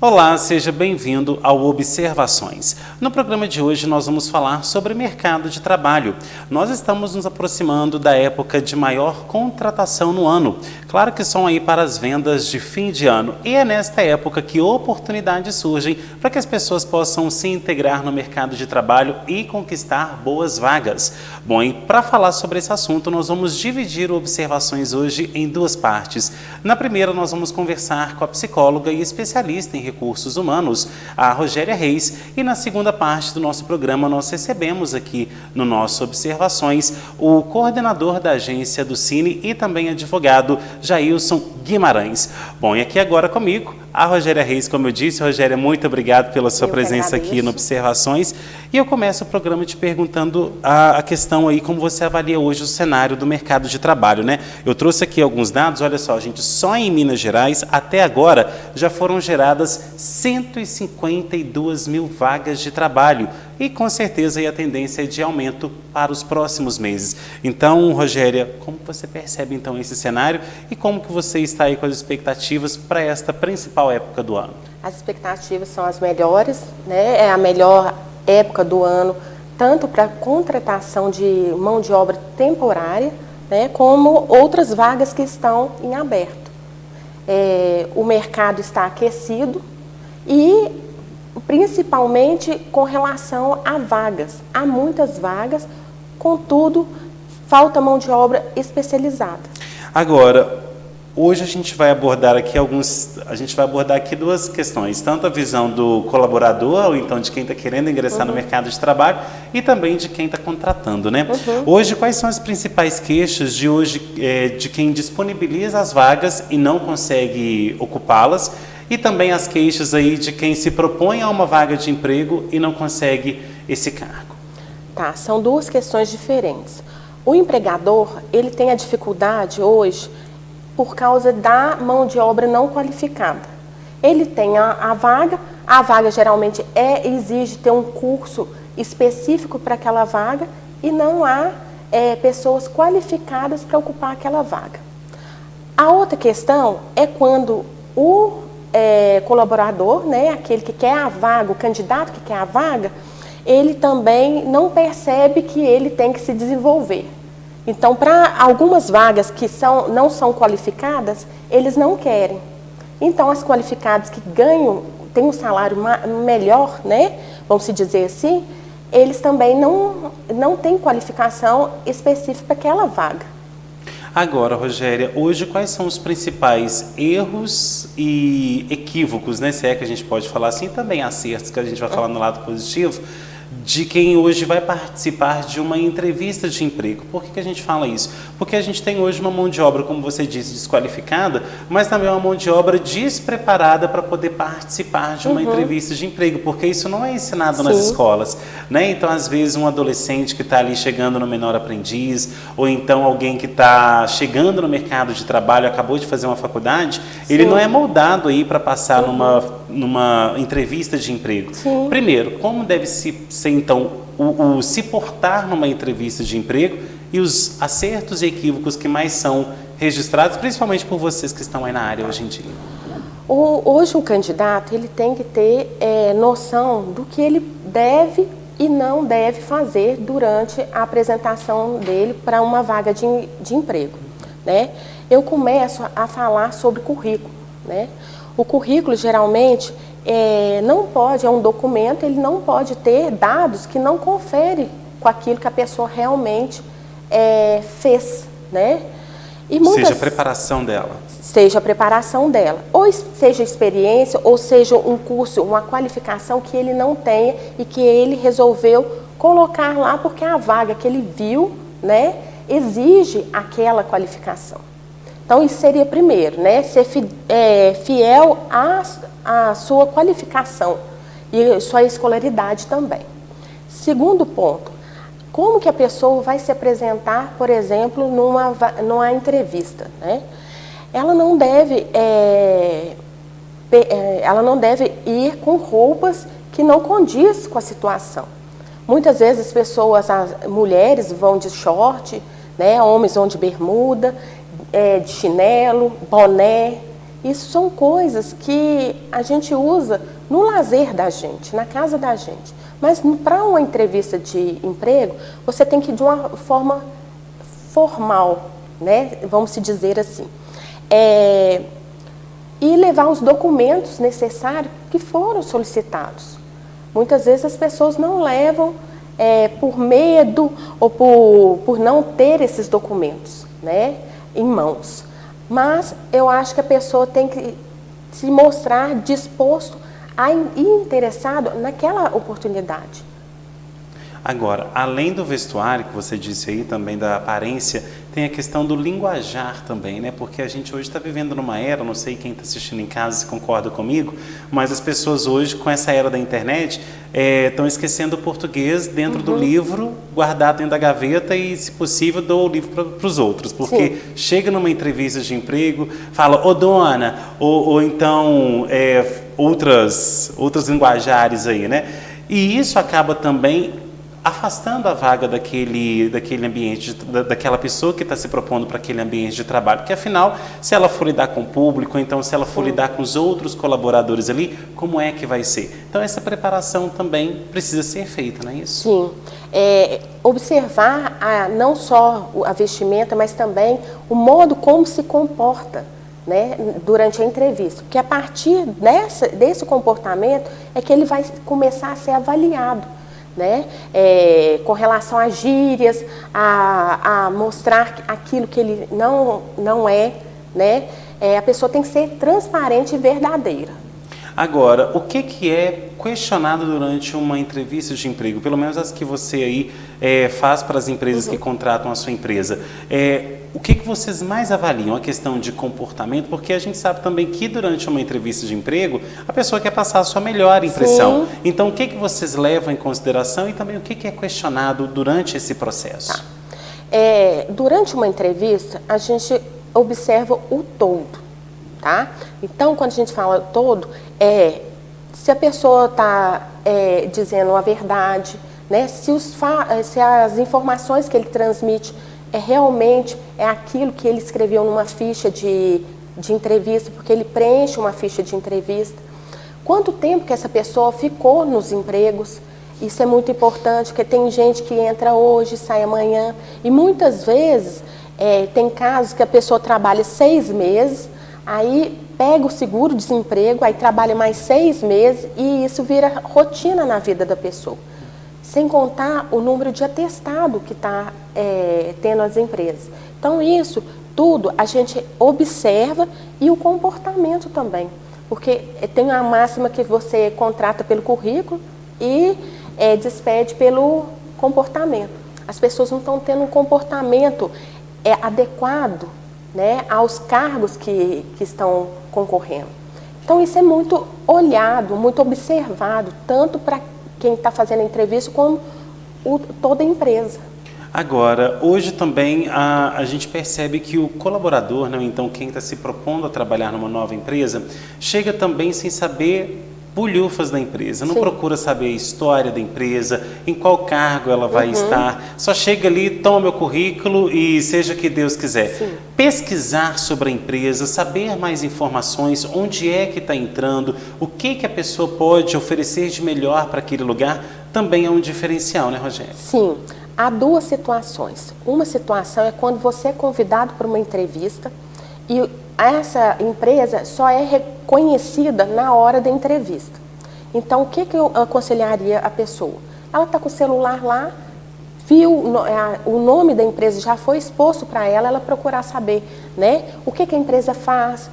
Olá, seja bem-vindo ao Observações. No programa de hoje nós vamos falar sobre mercado de trabalho. Nós estamos nos aproximando da época de maior contratação no ano. Claro que são aí para as vendas de fim de ano. E é nesta época que oportunidades surgem para que as pessoas possam se integrar no mercado de trabalho e conquistar boas vagas. Bom, e para falar sobre esse assunto, nós vamos dividir o Observações hoje em duas partes. Na primeira, nós vamos conversar com a psicóloga e especialista em recursos humanos, a Rogéria Reis, e na segunda parte do nosso programa nós recebemos aqui no nosso Observações o coordenador da agência do Cine e também advogado Jailson Guimarães. Bom, e aqui agora comigo a Rogéria Reis, como eu disse. Rogéria, muito obrigado pela sua presença aqui no Observações. E eu começo o programa te perguntando a questão aí, como você avalia hoje o cenário do mercado de trabalho, né? Eu trouxe aqui alguns dados, olha só, gente, só em Minas Gerais, até agora, já foram geradas 152 mil vagas de trabalho. E com certeza aí a tendência é de aumento para os próximos meses. Então, Rogéria, como você percebe então esse cenário e como que você está aí com as expectativas para esta principal época do ano? As expectativas são as melhores, né? É a melhor época do ano, tanto para contratação de mão de obra temporária, né, como outras vagas que estão em aberto. O mercado está aquecido e principalmente com relação a vagas. Há muitas vagas, contudo, falta mão de obra especializada. Agora, hoje a gente vai abordar aqui duas questões, tanto a visão do colaborador, ou então de quem está querendo ingressar no mercado de trabalho, e também de quem está contratando, né? Hoje, quais são as principais queixas de hoje de quem disponibiliza as vagas e não consegue ocupá-las, e também as queixas aí de quem se propõe a uma vaga de emprego e não consegue esse cargo? Tá, são duas questões diferentes. O empregador, ele tem a dificuldade hoje por causa da mão de obra não qualificada. Ele tem a vaga geralmente exige ter um curso específico para aquela vaga e não há pessoas qualificadas para ocupar aquela vaga. A outra questão é quando o colaborador, né, aquele que quer a vaga, o candidato que quer a vaga, ele também não percebe que ele tem que se desenvolver. Então, para algumas vagas que não são qualificadas, eles não querem. Então, as qualificadas que ganham, têm um salário melhor, né, vamos se dizer assim, eles também não têm qualificação específica para aquela vaga. Agora, Rogéria, hoje quais são os principais erros e equívocos, né, se é que a gente pode falar assim, também acertos, que a gente vai falar no lado positivo, de quem hoje vai participar de uma entrevista de emprego? Por que a gente fala isso? Porque a gente tem hoje uma mão de obra, como você disse, desqualificada, mas também uma mão de obra despreparada para poder participar de uma entrevista de emprego, porque isso não é ensinado nas escolas, né? Então, às vezes, um adolescente que está ali chegando no menor aprendiz, ou então alguém que está chegando no mercado de trabalho, acabou de fazer uma faculdade, ele não é moldado aí para passar numa entrevista de emprego. Primeiro, como deve ser então o se portar numa entrevista de emprego e os acertos e equívocos que mais são registrados, principalmente por vocês que estão aí na área hoje em dia? Hoje o candidato ele tem que ter noção do que ele deve e não deve fazer durante a apresentação dele para uma vaga de emprego, né? Eu começo a falar sobre currículo, né? O currículo geralmente é um documento, ele não pode ter dados que não confere com aquilo que a pessoa realmente fez, né? Seja a preparação dela. Seja a preparação dela, ou seja experiência, ou seja um curso, uma qualificação que ele não tenha e que ele resolveu colocar lá porque a vaga que ele viu, né, exige aquela qualificação. Então, isso seria primeiro, né, ser fiel à sua qualificação e sua escolaridade também. Segundo ponto, como que a pessoa vai se apresentar, por exemplo, numa entrevista, né? Ela não deve ir com roupas que não condiz com a situação. Muitas vezes as mulheres vão de short, né, homens vão de bermuda, de chinelo, boné. Isso são coisas que a gente usa no lazer da gente, na casa da gente. Mas para uma entrevista de emprego, você tem que ir de uma forma formal, né? Vamos se dizer assim. E levar os documentos necessários que foram solicitados. Muitas vezes as pessoas não levam por medo ou por não ter esses documentos, né, em mãos. Mas eu acho que a pessoa tem que se mostrar disposto e interessado naquela oportunidade. Agora, além do vestuário, que você disse aí, também da aparência, tem a questão do linguajar também, né? Porque a gente hoje está vivendo numa era, não sei quem está assistindo em casa se concorda comigo, mas as pessoas hoje, com essa era da internet, estão esquecendo o português dentro do livro, guardado dentro da gaveta e, se possível, dou o livro para os outros. Porque Sim. chega numa entrevista de emprego, fala, ô dona, ou então outras linguajares aí, né? E isso acaba também afastando a vaga daquele ambiente, daquela pessoa que está se propondo para aquele ambiente de trabalho. Porque, afinal, se ela for lidar com o público, então se ela for Sim. lidar com os outros colaboradores ali, como é que vai ser? Então, essa preparação também precisa ser feita, não é isso? Sim. Observar não só a vestimenta, mas também o modo como se comporta, né, durante a entrevista. Porque a partir desse comportamento é que ele vai começar a ser avaliado. Né? Com relação às gírias, a mostrar aquilo que ele não é, né? A pessoa tem que ser transparente e verdadeira. Agora, o que é questionado durante uma entrevista de emprego? Pelo menos as que você aí faz para as empresas que contratam a sua empresa. O que vocês mais avaliam? A questão de comportamento? Porque a gente sabe também que durante uma entrevista de emprego, a pessoa quer passar a sua melhor impressão. Sim. Então, o que vocês levam em consideração e também o que é questionado durante esse processo? Tá. Durante uma entrevista, a gente observa o todo, tá? Então, quando a gente fala todo, se a pessoa está dizendo a verdade, né? Se as informações que ele transmite realmente aquilo que ele escreveu numa ficha de entrevista, porque ele preenche uma ficha de entrevista. Quanto tempo que essa pessoa ficou nos empregos? Isso é muito importante, porque tem gente que entra hoje, sai amanhã. E muitas vezes tem casos que a pessoa trabalha 6 meses, aí pega o seguro-desemprego, aí trabalha mais 6 meses e isso vira rotina na vida da pessoa. Sem contar o número de atestado que está tendo as empresas. Então, isso tudo a gente observa e o comportamento também. Porque tem uma máxima que você contrata pelo currículo e despede pelo comportamento. As pessoas não estão tendo um comportamento adequado, né, aos cargos que estão concorrendo. Então, isso é muito olhado, muito observado, tanto para quem está fazendo a entrevista, como toda a empresa. Agora, hoje também a gente percebe que o colaborador, né, então quem está se propondo a trabalhar numa nova empresa, chega também sem saber bulhufas da empresa, não Sim. procura saber a história da empresa, em qual cargo ela vai estar, só chega ali, toma meu currículo e seja o que Deus quiser. Sim. Pesquisar sobre a empresa, saber mais informações, onde é que está entrando, o que a pessoa pode oferecer de melhor para aquele lugar, também é um diferencial, né, Rogério? Sim, há 2 situações. Uma situação é quando você é convidado para uma entrevista e essa empresa só é reconhecida na hora da entrevista. Então, o que eu aconselharia a pessoa? Ela está com o celular lá, viu o nome da empresa, já foi exposto para ela procurar saber, né, o que a empresa faz,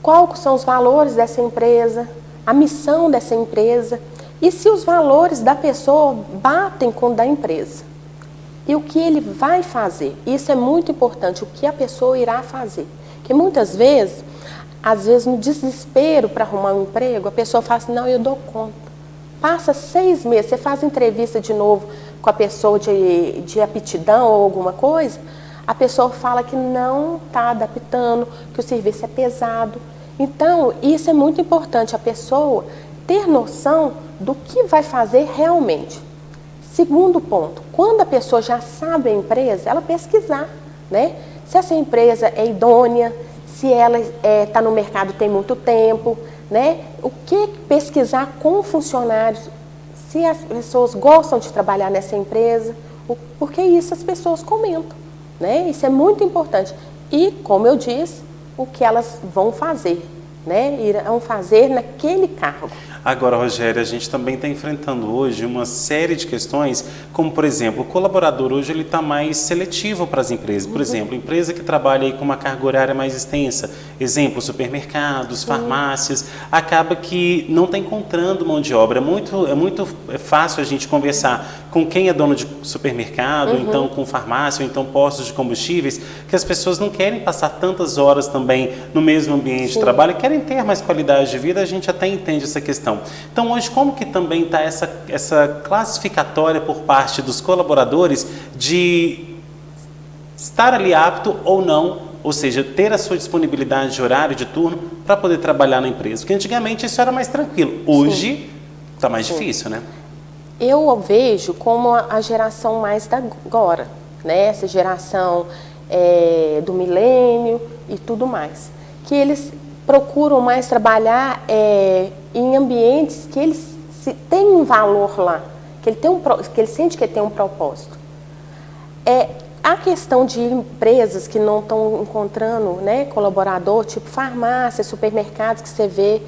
quais são os valores dessa empresa, a missão dessa empresa e se os valores da pessoa batem com o da empresa. E o que ele vai fazer. Isso é muito importante, o que a pessoa irá fazer. Porque muitas vezes, às vezes no desespero para arrumar um emprego, a pessoa fala assim, não, eu dou conta. Passa 6 meses, você faz entrevista de novo com a pessoa de aptidão ou alguma coisa, a pessoa fala que não está adaptando, que o serviço é pesado. Então, isso é muito importante, a pessoa ter noção do que vai fazer realmente. Segundo ponto, quando a pessoa já sabe a empresa, ela pesquisar, né? Se essa empresa é idônea, se ela está no mercado tem muito tempo, né? O que pesquisar com funcionários, se as pessoas gostam de trabalhar nessa empresa, porque isso as pessoas comentam, né? Isso é muito importante. E, como eu disse, o que elas vão fazer, né? Irão fazer naquele cargo. Agora, Rogéria, a gente também está enfrentando hoje uma série de questões, como, por exemplo, o colaborador hoje ele está mais seletivo para as empresas. Por exemplo, empresa que trabalha aí com uma carga horária mais extensa, exemplo, supermercados, farmácias, acaba que não está encontrando mão de obra. É muito fácil a gente conversar com quem é dono de supermercado, ou então com farmácia, ou então postos de combustíveis, que as pessoas não querem passar tantas horas também no mesmo ambiente de trabalho, querem ter mais qualidade de vida, a gente até entende essa questão. Então, hoje, como que também está essa classificatória por parte dos colaboradores de estar ali apto ou não, ou seja, ter a sua disponibilidade de horário, de turno, para poder trabalhar na empresa? Porque antigamente isso era mais tranquilo, hoje está mais difícil, né? Eu vejo como a geração mais da agora, né? Essa geração do milênio e tudo mais, que eles procuram mais trabalhar em ambientes que eles têm um valor lá, que ele sente que tem um propósito. A questão de empresas que não estão encontrando, né, colaborador, tipo farmácia, supermercados, que você vê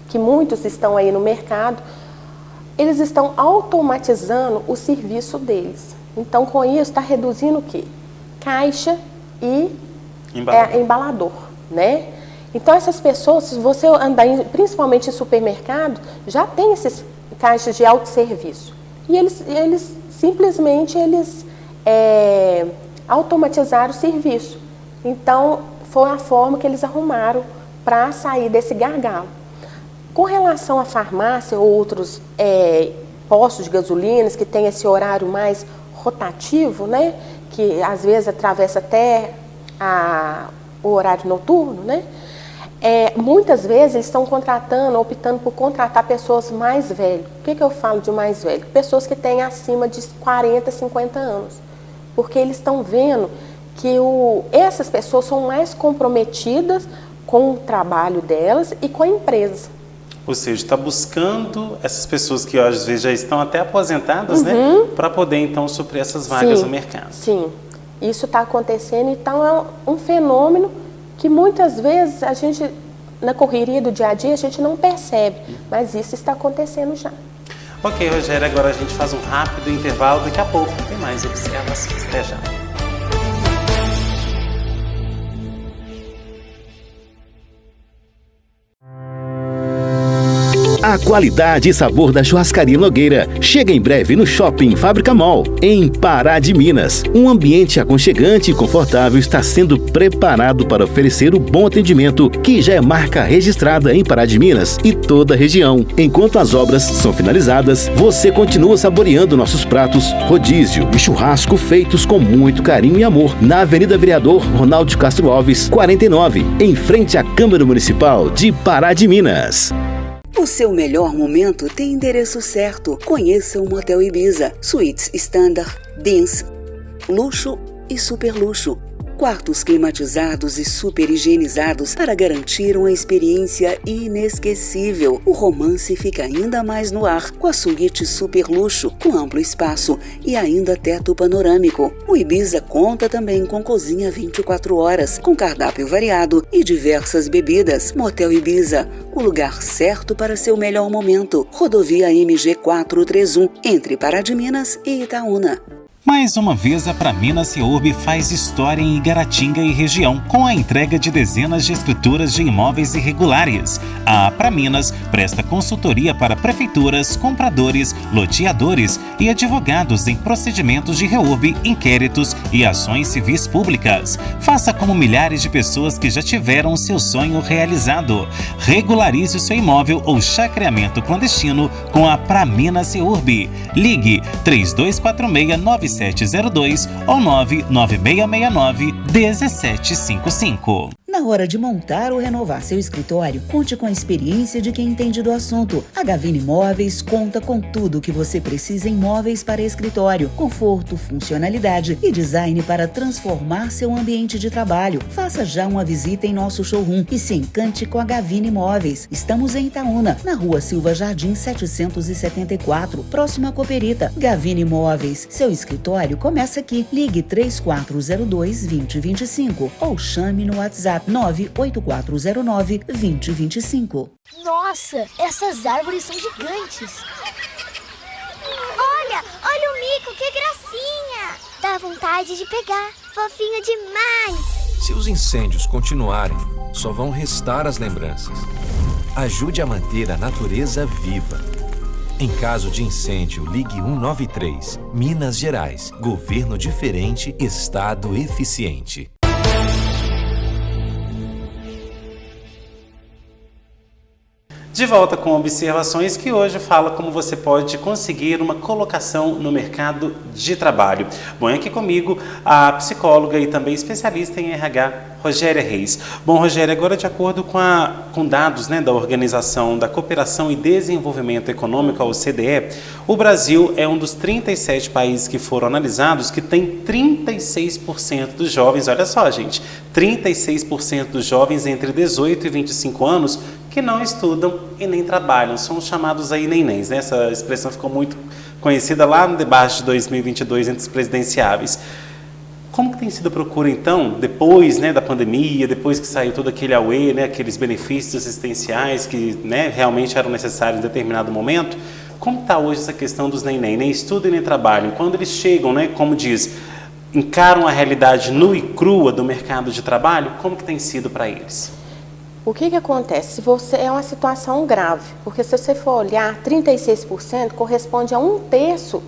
que muitos estão aí no mercado, eles estão automatizando o serviço deles. Então, com isso, está reduzindo o quê? Caixa e embalador, né? Então, essas pessoas, se você andar principalmente em supermercado, já tem esses caixas de autosserviço. E eles simplesmente automatizaram o serviço. Então, foi a forma que eles arrumaram para sair desse gargalo. Com relação à farmácia ou outros postos de gasolinas que tem esse horário mais rotativo, né? Que às vezes atravessa até o horário noturno, né? Muitas vezes eles estão optando por contratar pessoas mais velhas. Por que eu falo de mais velho? Pessoas que têm acima de 40, 50 anos. Porque eles estão vendo que essas pessoas são mais comprometidas com o trabalho delas e com a empresa. Ou seja, está buscando essas pessoas que às vezes já estão até aposentadas, né? Para poder então suprir essas vagas no mercado. Sim, isso está acontecendo, então é um fenômeno que muitas vezes a gente, na correria do dia a dia, a gente não percebe, mas isso está acontecendo já. Ok, Rogéria, agora a gente faz um rápido intervalo, daqui a pouco tem mais observações. Até já. A qualidade e sabor da Churrascaria Nogueira chega em breve no Shopping Fábrica Mall, em Pará de Minas. Um ambiente aconchegante e confortável está sendo preparado para oferecer o bom atendimento que já é marca registrada em Pará de Minas e toda a região. Enquanto as obras são finalizadas, você continua saboreando nossos pratos, rodízio e churrasco feitos com muito carinho e amor na Avenida Vereador Ronaldo Castro Alves, 49, em frente à Câmara Municipal de Pará de Minas. O seu melhor momento tem endereço certo. Conheça o Motel Ibiza. Suítes Standard, Dance, Luxo e Super Luxo. Quartos climatizados e super higienizados para garantir uma experiência inesquecível. O romance fica ainda mais no ar com a suíte Super Luxo, com amplo espaço e ainda teto panorâmico. O Ibiza conta também com cozinha 24 horas, com cardápio variado e diversas bebidas. Motel Ibiza, o lugar certo para seu melhor momento. Rodovia MG 431, entre Pará de Minas e Itaúna. Mais uma vez, a Praminas Seurb faz história em Igaratinga e região, com a entrega de dezenas de escrituras de imóveis irregulares. A Praminas presta consultoria para prefeituras, compradores, loteadores e advogados em procedimentos de reurb, inquéritos e ações civis públicas. Faça como milhares de pessoas que já tiveram seu sonho realizado. Regularize o seu imóvel ou chacreamento clandestino com a Praminas Seurb. Ligue 3246-9702 ou 99669-1755. Na hora de montar ou renovar seu escritório, conte com a experiência de quem entende do assunto. A Gavini Móveis conta com tudo o que você precisa em móveis para escritório, conforto, funcionalidade e design para transformar seu ambiente de trabalho. Faça já uma visita em nosso showroom e se encante com a Gavini Móveis. Estamos em Itaúna, na Rua Silva Jardim 774, próximo à Cooperita. Gavini Móveis, seu escritório começa aqui. Ligue 3402-2025 ou chame no WhatsApp 98409-2025. Nossa, essas árvores são gigantes. Olha o mico, que gracinha. Dá vontade de pegar, fofinho demais. Se os incêndios continuarem, só vão restar as lembranças. Ajude a manter a natureza viva. Em caso de incêndio, ligue 193. Minas Gerais. Governo diferente, Estado eficiente. De volta com observações que hoje fala como você pode conseguir uma colocação no mercado de trabalho. Bom, aqui comigo a psicóloga e também especialista em RH, Rogéria Reis. Bom, Rogéria, agora de acordo com dados da Organização da Cooperação e Desenvolvimento Econômico, a OCDE, o Brasil é um dos 37 países que foram analisados que tem 36% dos jovens, olha só gente, 36% dos jovens entre 18 e 25 anos que não estudam e nem trabalham, são os chamados aí nenéns, né? Essa expressão ficou muito conhecida lá no debate de 2022 entre os presidenciáveis. Como que tem sido a procura, então, depois da pandemia, depois que saiu todo aquele auê, aqueles benefícios assistenciais que realmente eram necessários em determinado momento? Como está hoje essa questão dos neném? Nem estudam e nem trabalham. Quando eles chegam, como diz, encaram a realidade nua e crua do mercado de trabalho, como que tem sido para eles? O que acontece? Se você é uma situação grave, porque se você for olhar, 36% corresponde a 1/3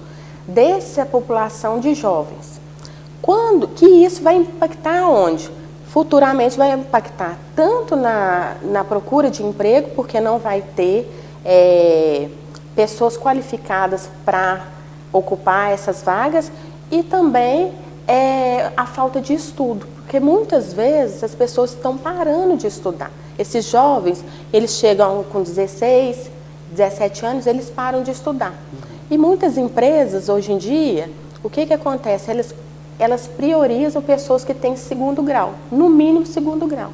dessa população de jovens. Quando que isso vai impactar onde? Futuramente vai impactar tanto na procura de emprego, porque não vai ter pessoas qualificadas para ocupar essas vagas, e também a falta de estudo, porque muitas vezes as pessoas estão parando de estudar. Esses jovens, eles chegam com 16, 17 anos, eles param de estudar. E muitas empresas, hoje em dia, o que acontece? Elas priorizam pessoas que têm segundo grau, no mínimo segundo grau.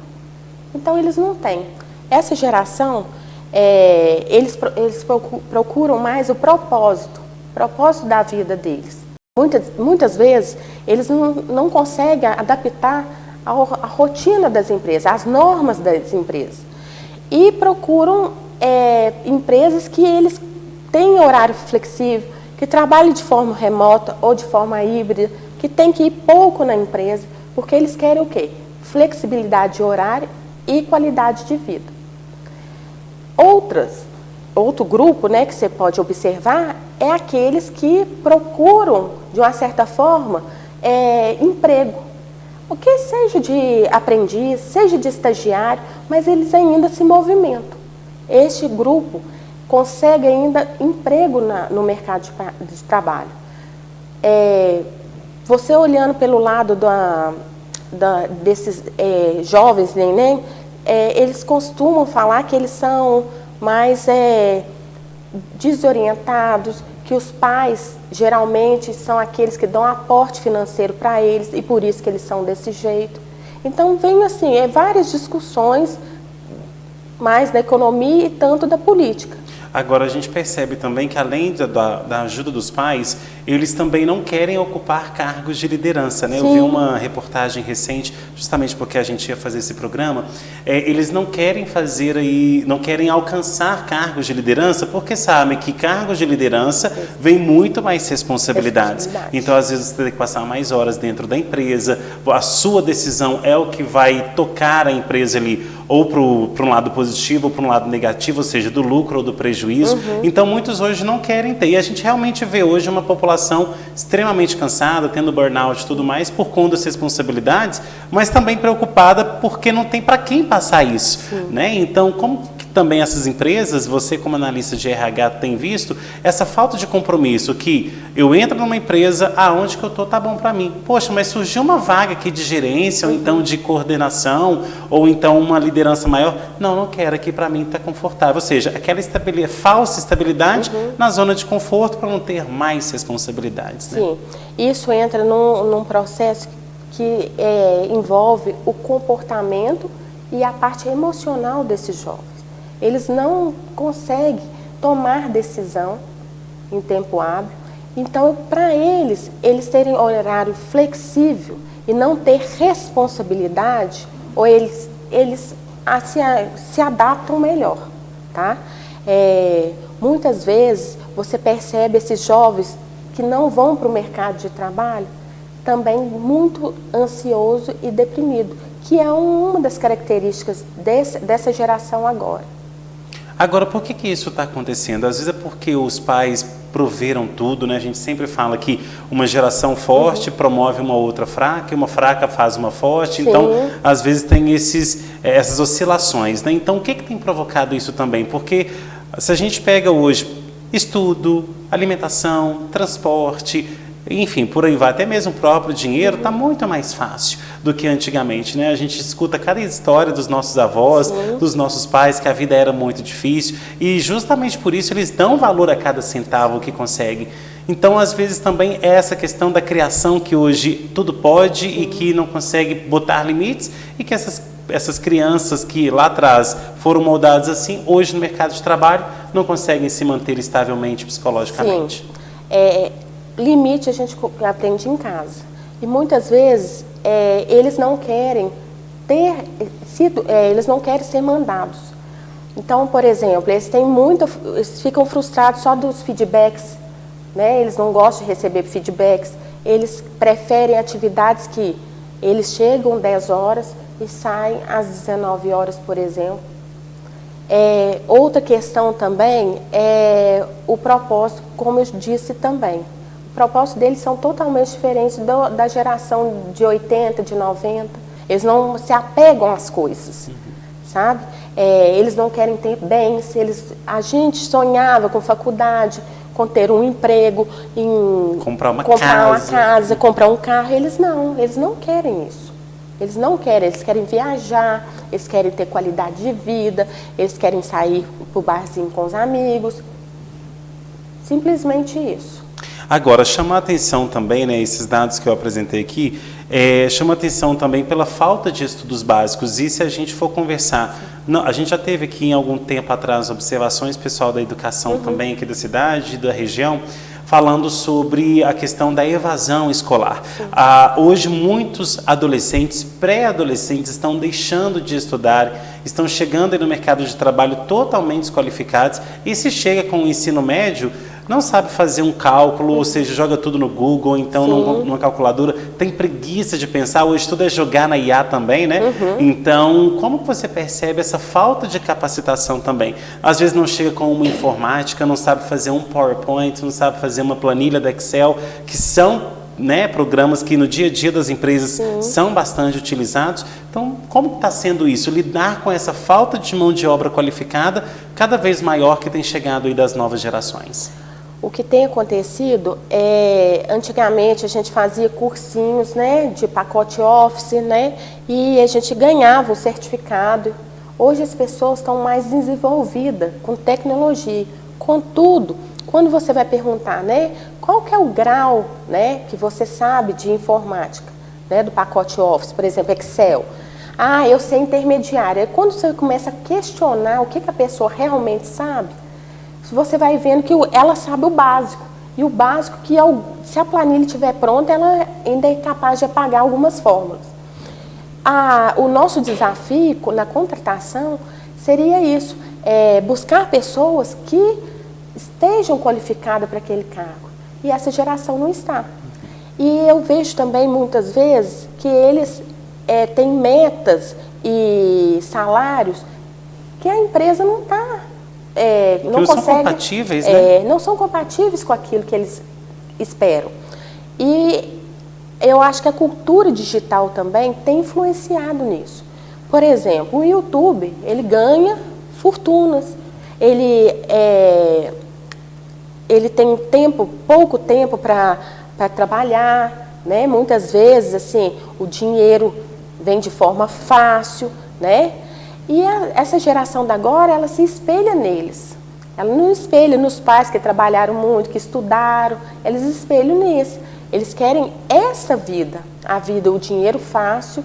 Então, eles não têm. Essa geração, eles procuram mais o propósito da vida deles. Muitas vezes, eles não conseguem adaptar a rotina das empresas, as normas das empresas. E procuram empresas que eles têm horário flexível, que trabalhem de forma remota ou de forma híbrida, que tem que ir pouco na empresa, porque eles querem o quê? Flexibilidade de horário e qualidade de vida. Outro grupo que você pode observar é aqueles que procuram, de uma certa forma, emprego. O que seja de aprendiz, seja de estagiário, mas eles ainda se movimentam. Este grupo consegue ainda emprego no mercado de trabalho. Você olhando pelo lado desses jovens neném, eles costumam falar que eles são mais desorientados, que os pais geralmente são aqueles que dão aporte financeiro para eles e por isso que eles são desse jeito. Então vem assim, várias discussões mais da economia e tanto da política. Agora, a gente percebe também que, além da ajuda dos pais, eles também não querem ocupar cargos de liderança, né? Eu vi uma reportagem recente, justamente porque a gente ia fazer esse programa, eles não querem não querem alcançar cargos de liderança, porque sabem que cargos de liderança vem muito mais responsabilidades. Então, às vezes, você tem que passar mais horas dentro da empresa, a sua decisão é o que vai tocar a empresa ali, ou para um lado positivo ou para um lado negativo, ou seja, do lucro ou do prejuízo. Então, muitos hoje não querem ter. E a gente realmente vê hoje uma população extremamente cansada, tendo burnout e tudo mais, por conta das responsabilidades, mas também preocupada porque não tem para quem passar isso, né? Então, como que também essas empresas, você como analista de RH tem visto essa falta de compromisso, que eu entro numa empresa, aonde que eu estou tá bom para mim. Poxa, mas surgiu uma vaga aqui de gerência, ou então de coordenação, ou então uma liderança maior. Não quero, aqui para mim está confortável. Ou seja, aquela falsa estabilidade na zona de conforto para não ter mais responsabilidades. Né? Sim, isso entra num processo que envolve o comportamento e a parte emocional desses jovens. Eles não conseguem tomar decisão em tempo hábil. Então, para eles terem horário flexível e não ter responsabilidade, ou eles se adaptam melhor, tá? Muitas vezes você percebe esses jovens que não vão para o mercado de trabalho também muito ansioso e deprimido, que é uma das características dessa geração agora. Agora, por que isso está acontecendo? Às vezes é porque os pais proveram tudo, né? A gente sempre fala que uma geração forte promove uma outra fraca, e uma fraca faz uma forte. Sim. Então, às vezes tem essas oscilações, né? Então, o que tem provocado isso também? Porque se a gente pega hoje estudo, alimentação, transporte, enfim, por aí vai, até mesmo o próprio dinheiro, está muito mais fácil do que antigamente, né? A gente escuta cada história dos nossos avós, sim, dos nossos pais, que a vida era muito difícil, e justamente por isso eles dão valor a cada centavo que conseguem. Então, às vezes também é essa questão da criação, que hoje tudo pode, sim, e que não consegue botar limites, e que essas crianças que lá atrás foram moldadas assim, hoje no mercado de trabalho não conseguem se manter estavelmente psicologicamente. Sim. Limite a gente aprende em casa. E muitas vezes eles não querem eles não querem ser mandados. Então, por exemplo, eles ficam frustrados só dos feedbacks, né? Eles não gostam de receber feedbacks. Eles preferem atividades que eles chegam 10 horas e saem às 19 horas, por exemplo. Outra questão também é o propósito, como eu disse também. O propósito deles são totalmente diferentes da geração de 80, de 90. Eles não se apegam às coisas, sabe? Eles não querem ter bens. A gente sonhava com faculdade, com ter um emprego, em comprar uma casa, comprar um carro. Eles não querem isso. Eles não querem, eles querem viajar, eles querem ter qualidade de vida, eles querem sair para o barzinho com os amigos. Simplesmente isso. Agora, chama a atenção também, né, esses dados que eu apresentei aqui, chama a atenção também pela falta de estudos básicos. E se a gente for conversar, a gente já teve aqui em algum tempo atrás observações, pessoal da educação também aqui da cidade, da região, falando sobre a questão da evasão escolar. Hoje, muitos adolescentes, pré-adolescentes, estão deixando de estudar, estão chegando aí no mercado de trabalho totalmente desqualificados, e se chega com o ensino médio, não sabe fazer um cálculo, ou seja, joga tudo no Google, então numa calculadora, tem preguiça de pensar. Hoje tudo é jogar na IA também, né? Então, como você percebe essa falta de capacitação também? Às vezes não chega com uma informática, não sabe fazer um PowerPoint, não sabe fazer uma planilha do Excel, que são, né, programas que no dia a dia das empresas são bastante utilizados. Então, como está sendo isso? Lidar com essa falta de mão de obra qualificada cada vez maior que tem chegado aí das novas gerações? O que tem acontecido antigamente a gente fazia cursinhos, né, de pacote Office, né, e a gente ganhava o certificado. Hoje as pessoas estão mais desenvolvidas com tecnologia. Contudo, quando você vai perguntar, né, qual que é o grau, né, que você sabe de informática, né, do pacote Office, por exemplo, Excel. Eu sei intermediária. Quando você começa a questionar o que a pessoa realmente sabe, você vai vendo que ela sabe o básico. E o básico que, se a planilha estiver pronta, ela ainda é capaz de apagar algumas fórmulas. O nosso desafio na contratação seria isso, buscar pessoas que estejam qualificadas para aquele cargo. E essa geração não está. E eu vejo também, muitas vezes, que eles têm metas e salários que a empresa não está... não são compatíveis, né? Não são compatíveis com aquilo que eles esperam. E eu acho que a cultura digital também tem influenciado nisso. Por exemplo, o YouTube, ele ganha fortunas. Ele tem pouco tempo para trabalhar, né? Muitas vezes, assim, o dinheiro vem de forma fácil, né? E essa geração da agora, ela se espelha neles. Ela não espelha nos pais que trabalharam muito, que estudaram, eles espelham nisso. Eles querem essa vida, o dinheiro fácil,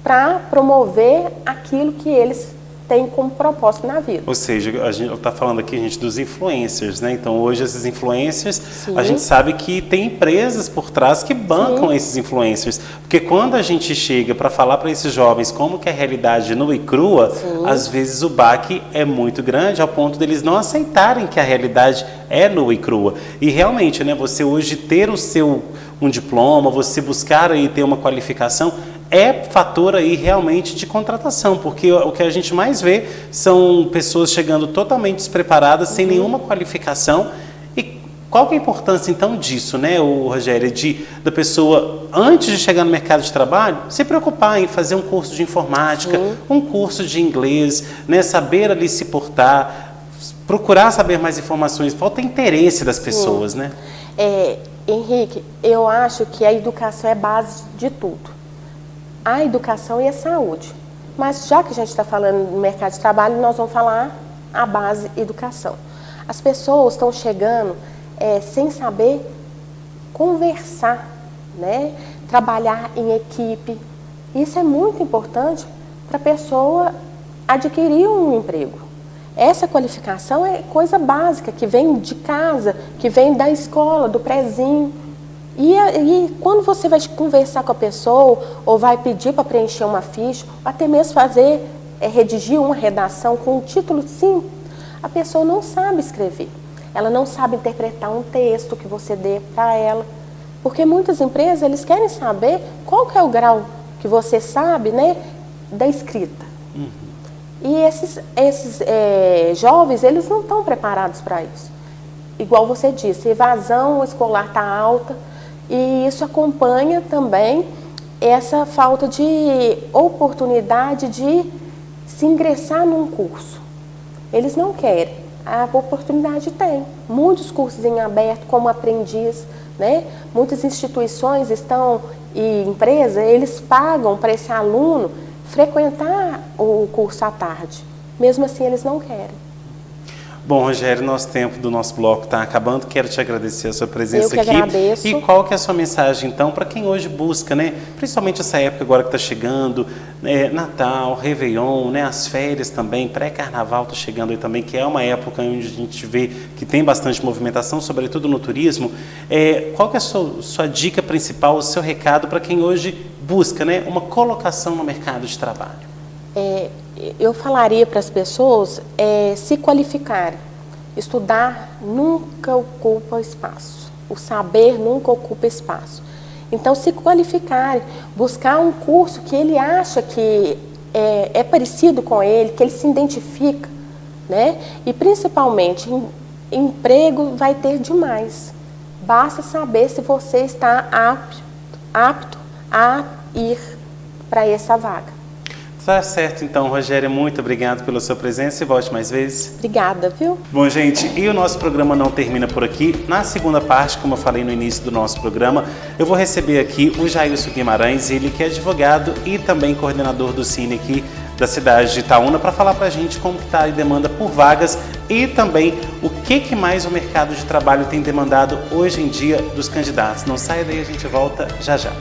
para promover aquilo que eles têm como propósito na vida. Ou seja, a gente está falando aqui, gente, dos influencers, né? Então, hoje, esses influencers, Sim. a gente sabe que tem empresas por trás que bancam Sim. esses influencers. Porque quando a gente chega para falar para esses jovens como que é a realidade nua e crua, Sim. às vezes o baque é muito grande, ao ponto deles não aceitarem que a realidade é nua e crua. E realmente, né, você hoje ter um diploma, você buscar aí ter uma qualificação, é fator aí realmente de contratação, porque o que a gente mais vê são pessoas chegando totalmente despreparadas, sem nenhuma qualificação. E qual que é a importância então disso, né, Rogério, da pessoa, antes de chegar no mercado de trabalho, se preocupar em fazer um curso de informática, Sim. um curso de inglês, né, saber ali se portar, procurar saber mais informações, falta interesse das pessoas, Sim. né? Henrique, eu acho que a educação é base de tudo. A educação e a saúde. Mas já que a gente está falando do mercado de trabalho, nós vamos falar a base educação. As pessoas estão chegando sem saber conversar, né? Trabalhar em equipe. Isso é muito importante para a pessoa adquirir um emprego. Essa qualificação é coisa básica, que vem de casa, que vem da escola, do prezinho. E quando você vai conversar com a pessoa, ou vai pedir para preencher uma ficha, ou até mesmo redigir uma redação com um título simples, a pessoa não sabe escrever. Ela não sabe interpretar um texto que você dê para ela. Porque muitas empresas, eles querem saber qual que é o grau que você sabe, né, da escrita. Uhum. E esses jovens, eles não estão preparados para isso. Igual você disse, a evasão escolar está alta, e isso acompanha também essa falta de oportunidade de se ingressar num curso. Eles não querem, a oportunidade tem. Muitos cursos em aberto, como aprendiz, né? Muitas instituições e empresas, eles pagam para esse aluno frequentar o curso à tarde. Mesmo assim, eles não querem. Bom, Rogério, nosso tempo do nosso bloco está acabando. Quero te agradecer a sua presença aqui. Eu que agradeço. E qual que é a sua mensagem, então, para quem hoje busca, né, principalmente essa época agora que está chegando, Natal, Réveillon, né, as férias também, pré-carnaval está chegando aí também, que é uma época onde a gente vê que tem bastante movimentação, sobretudo no turismo. Qual que é a sua dica principal, o seu recado para quem hoje busca, né, uma colocação no mercado de trabalho? Eu falaria para as pessoas se qualificarem. Estudar nunca ocupa espaço. O saber nunca ocupa espaço. Então, se qualificarem, buscar um curso que ele acha que é parecido com ele, que ele se identifica, né? E, principalmente, emprego vai ter demais. Basta saber se você está apto a ir para essa vaga. Tá certo, então, Rogério, muito obrigado pela sua presença e volte mais vezes. Obrigada, viu? Bom, gente, e o nosso programa não termina por aqui. Na segunda parte, como eu falei no início do nosso programa, eu vou receber aqui o Jailson Guimarães, ele que é advogado e também coordenador do Cine aqui da cidade de Itaúna, para falar pra gente como que tá a demanda por vagas e também o que mais o mercado de trabalho tem demandado hoje em dia dos candidatos. Não saia daí, a gente volta já já.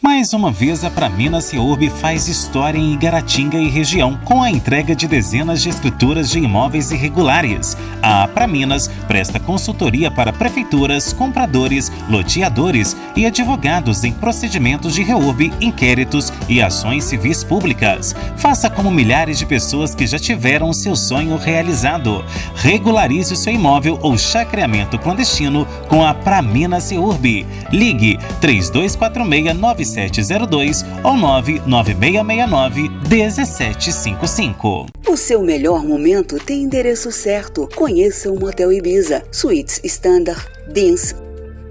Mais uma vez, a Praminas Ceurb faz história em Igaratinga e região, com a entrega de dezenas de escrituras de imóveis irregulares. A Praminas presta consultoria para prefeituras, compradores, loteadores e advogados em procedimentos de reurb, inquéritos e ações civis públicas. Faça como milhares de pessoas que já tiveram seu sonho realizado. Regularize o seu imóvel ou chacreamento clandestino com a Praminas Ceurb. Ligue 3246-9702 ou 99669-1755. O seu melhor momento tem endereço certo. Conheça o Motel Ibiza. Suítes Standard, Dance,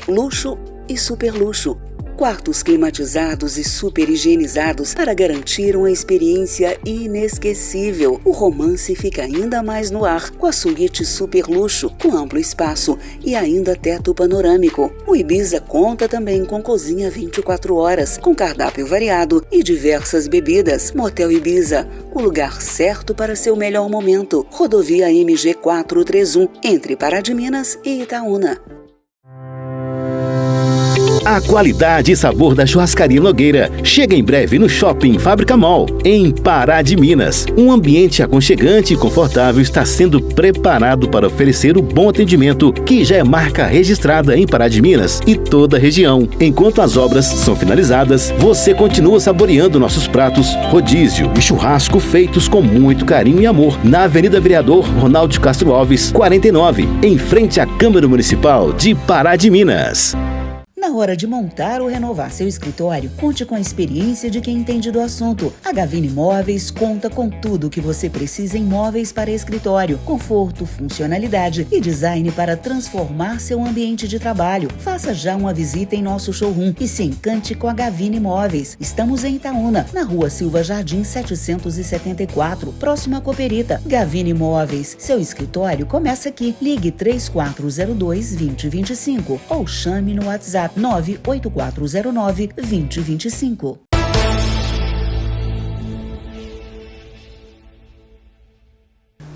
Luxo e Super Luxo. quartos climatizados e super higienizados para garantir uma experiência inesquecível. O romance fica ainda mais no ar com a suíte super luxo, com amplo espaço e ainda teto panorâmico. O Ibiza conta também com cozinha 24 horas, com cardápio variado e diversas bebidas. Motel Ibiza, o lugar certo para seu melhor momento. Rodovia MG 431, entre Pará de Minas e Itaúna. A qualidade e sabor da Churrascaria Nogueira chega em breve no Shopping Fábrica Mall, em Pará de Minas. Um ambiente aconchegante e confortável está sendo preparado para oferecer o bom atendimento que já é marca registrada em Pará de Minas e toda a região. Enquanto as obras são finalizadas, você continua saboreando nossos pratos, rodízio e churrasco feitos com muito carinho e amor na Avenida Vereador Ronaldo de Castro Alves, 49, em frente à Câmara Municipal de Pará de Minas. Na hora de montar ou renovar seu escritório, conte com a experiência de quem entende do assunto. A Gavini Móveis conta com tudo o que você precisa em móveis para escritório, conforto, funcionalidade e design para transformar seu ambiente de trabalho. Faça já uma visita em nosso showroom e se encante com a Gavini Móveis. Estamos em Itaúna, na Rua Silva Jardim 774, próximo à Cooperita. Gavini Móveis, seu escritório começa aqui. Ligue 3402-2025 ou chame no WhatsApp 98409-2025.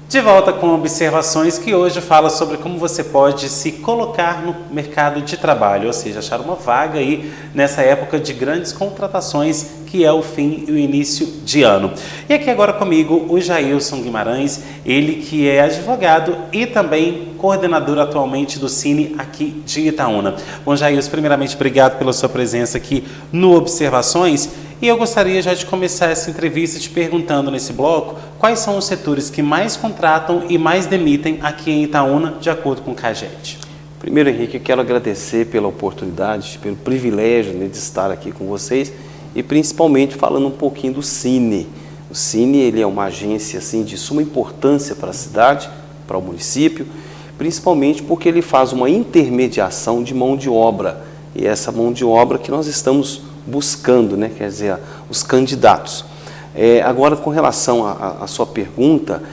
De volta com observações que hoje fala sobre como você pode se colocar no mercado de trabalho, ou seja, achar uma vaga aí nessa época de grandes contratações que é o fim e o início de ano. E aqui agora comigo o Jailson Guimarães, ele que é advogado e também coordenador atualmente do Cine aqui de Itaúna. Bom, Jailson, primeiramente obrigado pela sua presença aqui no Observações. E eu gostaria já de começar essa entrevista te perguntando nesse bloco quais são os setores que mais contratam e mais demitem aqui em Itaúna, de acordo com o CAGED. Primeiro, Henrique, eu quero agradecer pela oportunidade, pelo privilégio, né, de estar aqui com vocês e principalmente falando um pouquinho do Cine. O Cine, ele é uma agência assim, de suma importância para a cidade, para o município, principalmente porque ele faz uma intermediação de mão de obra. E essa mão de obra que nós estamos buscando, né? Quer dizer, os candidatos. Agora, com relação à sua pergunta,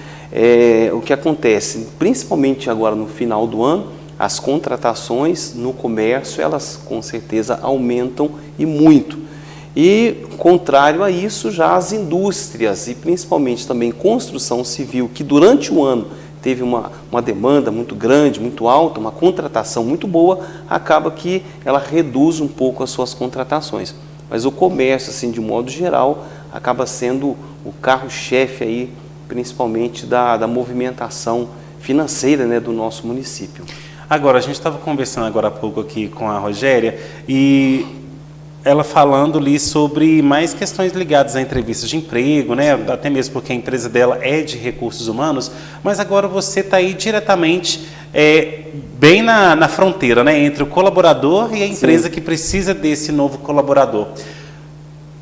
o que acontece, principalmente agora no final do ano, as contratações no comércio, elas com certeza aumentam e muito. E, contrário a isso, já as indústrias e principalmente também construção civil, que durante o ano teve uma demanda muito grande, muito alta, uma contratação muito boa, acaba que ela reduz um pouco as suas contratações. Mas o comércio, assim, de modo geral, acaba sendo o carro-chefe aí, principalmente da movimentação financeira, né, do nosso município. Agora, a gente estava conversando agora há pouco aqui com a Rogéria e ela falando ali sobre mais questões ligadas a entrevistas de emprego, né? Até mesmo porque a empresa dela é de recursos humanos, mas agora você está aí diretamente bem na fronteira, né? Entre o colaborador e a empresa Sim. que precisa desse novo colaborador.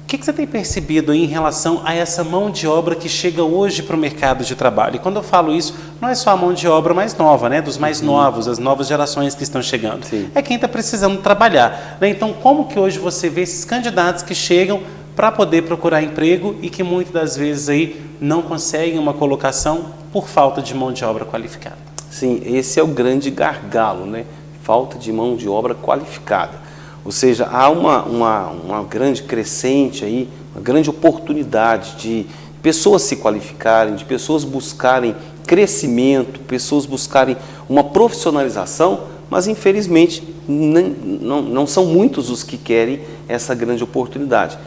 O que você tem percebido aí em relação a essa mão de obra que chega hoje para o mercado de trabalho? E quando eu falo isso, não é só a mão de obra mais nova, né? Dos mais novos, as novas gerações que estão chegando. Sim. É quem está precisando trabalhar, né? Então, como que hoje você vê esses candidatos que chegam para poder procurar emprego e que muitas das vezes aí não conseguem uma colocação por falta de mão de obra qualificada? Sim, esse é o grande gargalo, né? Falta de mão de obra qualificada. Ou seja, há uma grande crescente aí, uma grande oportunidade de pessoas se qualificarem, de pessoas buscarem crescimento, pessoas buscarem uma profissionalização, mas infelizmente não são muitos os que querem essa grande oportunidade.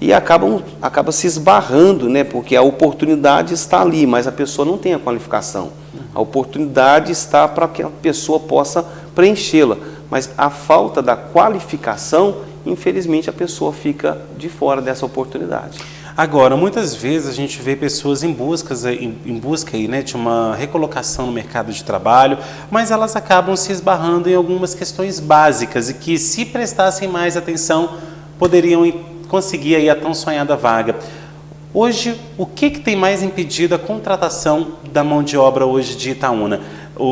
E acaba se esbarrando, né? Porque a oportunidade está ali, mas a pessoa não tem a qualificação. A oportunidade está para que a pessoa possa preenchê-la. Mas a falta da qualificação, infelizmente, a pessoa fica de fora dessa oportunidade. Agora, muitas vezes a gente vê pessoas em busca aí, né, de uma recolocação no mercado de trabalho, mas elas acabam se esbarrando em algumas questões básicas e que, se prestassem mais atenção, poderiam conseguir aí a tão sonhada vaga. Hoje, o que tem mais impedido a contratação da mão de obra hoje de Itaúna?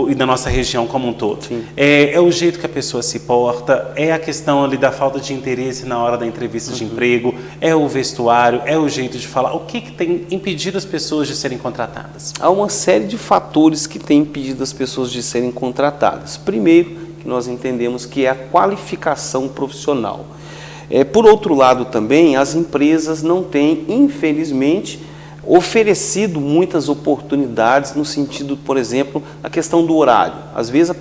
e da nossa região como um todo. É o jeito que a pessoa se porta, é a questão ali da falta de interesse na hora da entrevista de emprego, é o vestuário, é o jeito de falar. O que tem impedido as pessoas de serem contratadas? Há uma série de fatores que têm impedido as pessoas de serem contratadas. Primeiro, que nós entendemos que é a qualificação profissional. Por outro lado também, as empresas não têm, infelizmente, oferecido muitas oportunidades no sentido, por exemplo, a questão do horário. Às vezes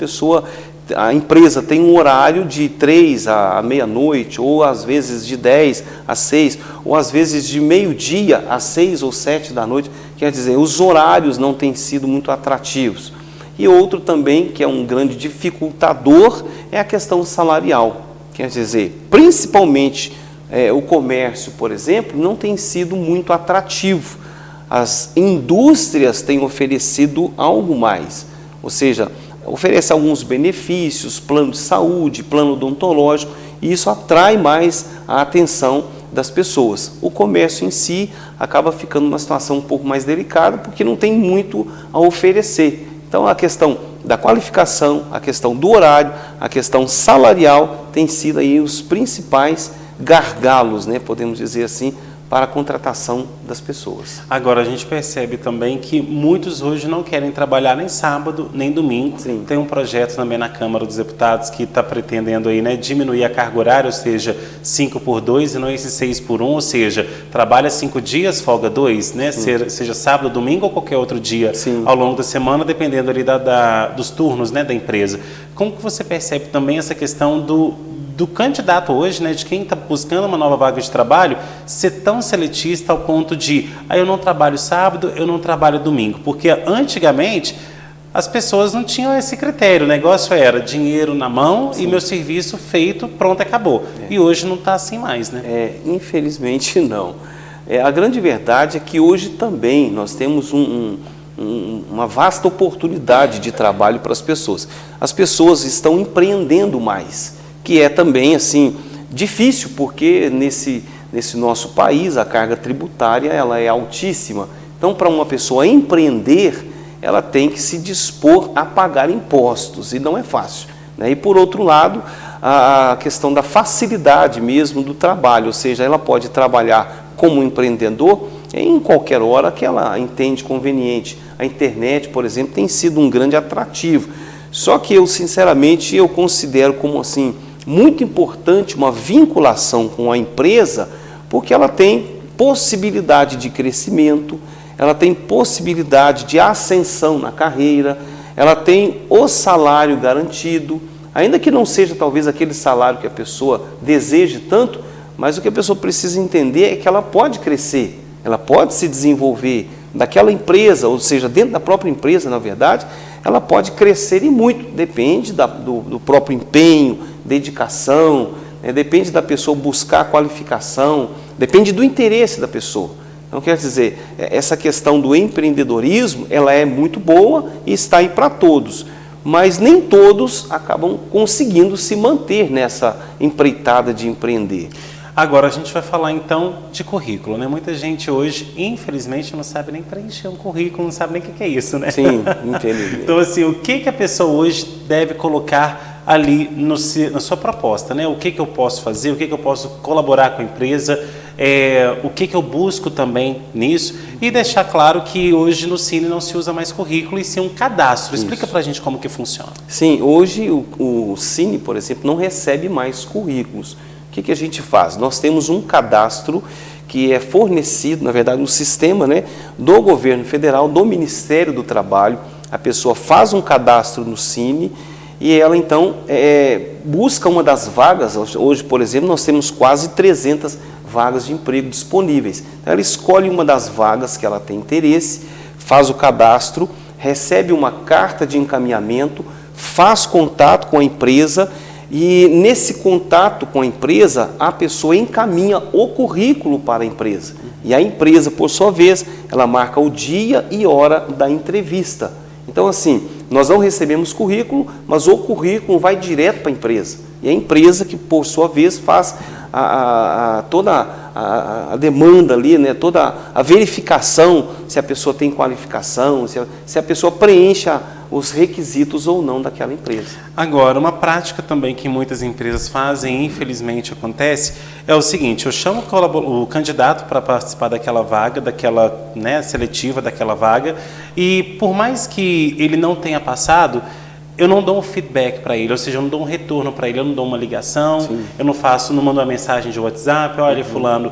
a empresa tem um horário de 3 à meia-noite, ou às vezes de 10 às 6, ou às vezes de meio-dia às 6 ou 7 da noite. Quer dizer, os horários não têm sido muito atrativos. E outro também, que é um grande dificultador, é a questão salarial. Quer dizer, principalmente o comércio, por exemplo, não tem sido muito atrativo. As indústrias têm oferecido algo mais, ou seja, oferece alguns benefícios, plano de saúde, plano odontológico, e isso atrai mais a atenção das pessoas. O comércio em si acaba ficando numa situação um pouco mais delicada, porque não tem muito a oferecer. Então, a questão da qualificação, a questão do horário, a questão salarial tem sido aí os principais gargalos, né, podemos dizer assim, para a contratação das pessoas. Agora, a gente percebe também que muitos hoje não querem trabalhar nem sábado, nem domingo. Sim. Tem um projeto também na Câmara dos Deputados que está pretendendo aí, né, diminuir a carga horária, ou seja, 5x2 e não esse 6x1, ou seja, trabalha 5 dias, folga 2, né, seja sábado, domingo ou qualquer outro dia ao longo da semana, dependendo ali dos turnos, né, da empresa. Como que você percebe também essa questão do candidato hoje, né, de quem está buscando uma nova vaga de trabalho, ser tão seletista ao ponto de, eu não trabalho sábado, eu não trabalho domingo, porque antigamente as pessoas não tinham esse critério, o negócio era dinheiro na mão e meu serviço feito, pronto, acabou. E hoje não está assim mais, né? Infelizmente não. A grande verdade é que hoje também nós temos uma vasta oportunidade de trabalho para as pessoas. As pessoas estão empreendendo mais, que é também assim difícil, porque nesse nosso país a carga tributária ela é altíssima. Então, para uma pessoa empreender, ela tem que se dispor a pagar impostos, e não é fácil, né? E por outro lado, a questão da facilidade mesmo do trabalho, ou seja, ela pode trabalhar como empreendedor em qualquer hora que ela entende conveniente. A internet, por exemplo, tem sido um grande atrativo. Só que eu, sinceramente, eu considero como assim muito importante uma vinculação com a empresa, porque ela tem possibilidade de crescimento, ela tem possibilidade de ascensão na carreira, ela tem o salário garantido, ainda que não seja talvez aquele salário que a pessoa deseje tanto, mas o que a pessoa precisa entender é que ela pode crescer, ela pode se desenvolver daquela empresa, ou seja, dentro da própria empresa, na verdade, ela pode crescer e muito, depende do próprio empenho, dedicação, né? Depende da pessoa buscar a qualificação, depende do interesse da pessoa. Então, quer dizer, essa questão do empreendedorismo, ela é muito boa e está aí para todos, mas nem todos acabam conseguindo se manter nessa empreitada de empreender. Agora a gente vai falar então de currículo, né? Muita gente hoje, infelizmente, não sabe nem preencher um currículo, não sabe nem o que é isso, né? Sim, infelizmente. Então, assim, o que a pessoa hoje deve colocar ali na sua proposta, né? O que eu posso fazer, o que eu posso colaborar com a empresa, o que eu busco também nisso, e deixar claro que hoje no Cine não se usa mais currículo e sim um cadastro. Explica pra gente como que funciona. Sim, hoje o Cine, por exemplo, não recebe mais currículos. O que a gente faz? Nós temos um cadastro que é fornecido, na verdade, no sistema, né, do governo federal, do Ministério do Trabalho. A pessoa faz um cadastro no Cine e ela, então, busca uma das vagas. Hoje, por exemplo, nós temos quase 300 vagas de emprego disponíveis. Então, ela escolhe uma das vagas que ela tem interesse, faz o cadastro, recebe uma carta de encaminhamento, faz contato com a empresa. E nesse contato com a empresa, a pessoa encaminha o currículo para a empresa. E a empresa, por sua vez, ela marca o dia e hora da entrevista. Então, assim, nós não recebemos currículo, mas o currículo vai direto para a empresa. E a empresa que, por sua vez, faz toda a demanda ali, né, toda a verificação se a pessoa tem qualificação, se a pessoa preenche os requisitos ou não daquela empresa. Agora, uma prática também que muitas empresas fazem, infelizmente acontece, é o seguinte: eu chamo o candidato para participar daquela vaga, daquela, né, seletiva daquela vaga, e por mais que ele não tenha passado, eu não dou um feedback para ele, ou seja, eu não dou um retorno para ele, eu não dou uma ligação, Sim. eu não mando uma mensagem de WhatsApp, olha, fulano,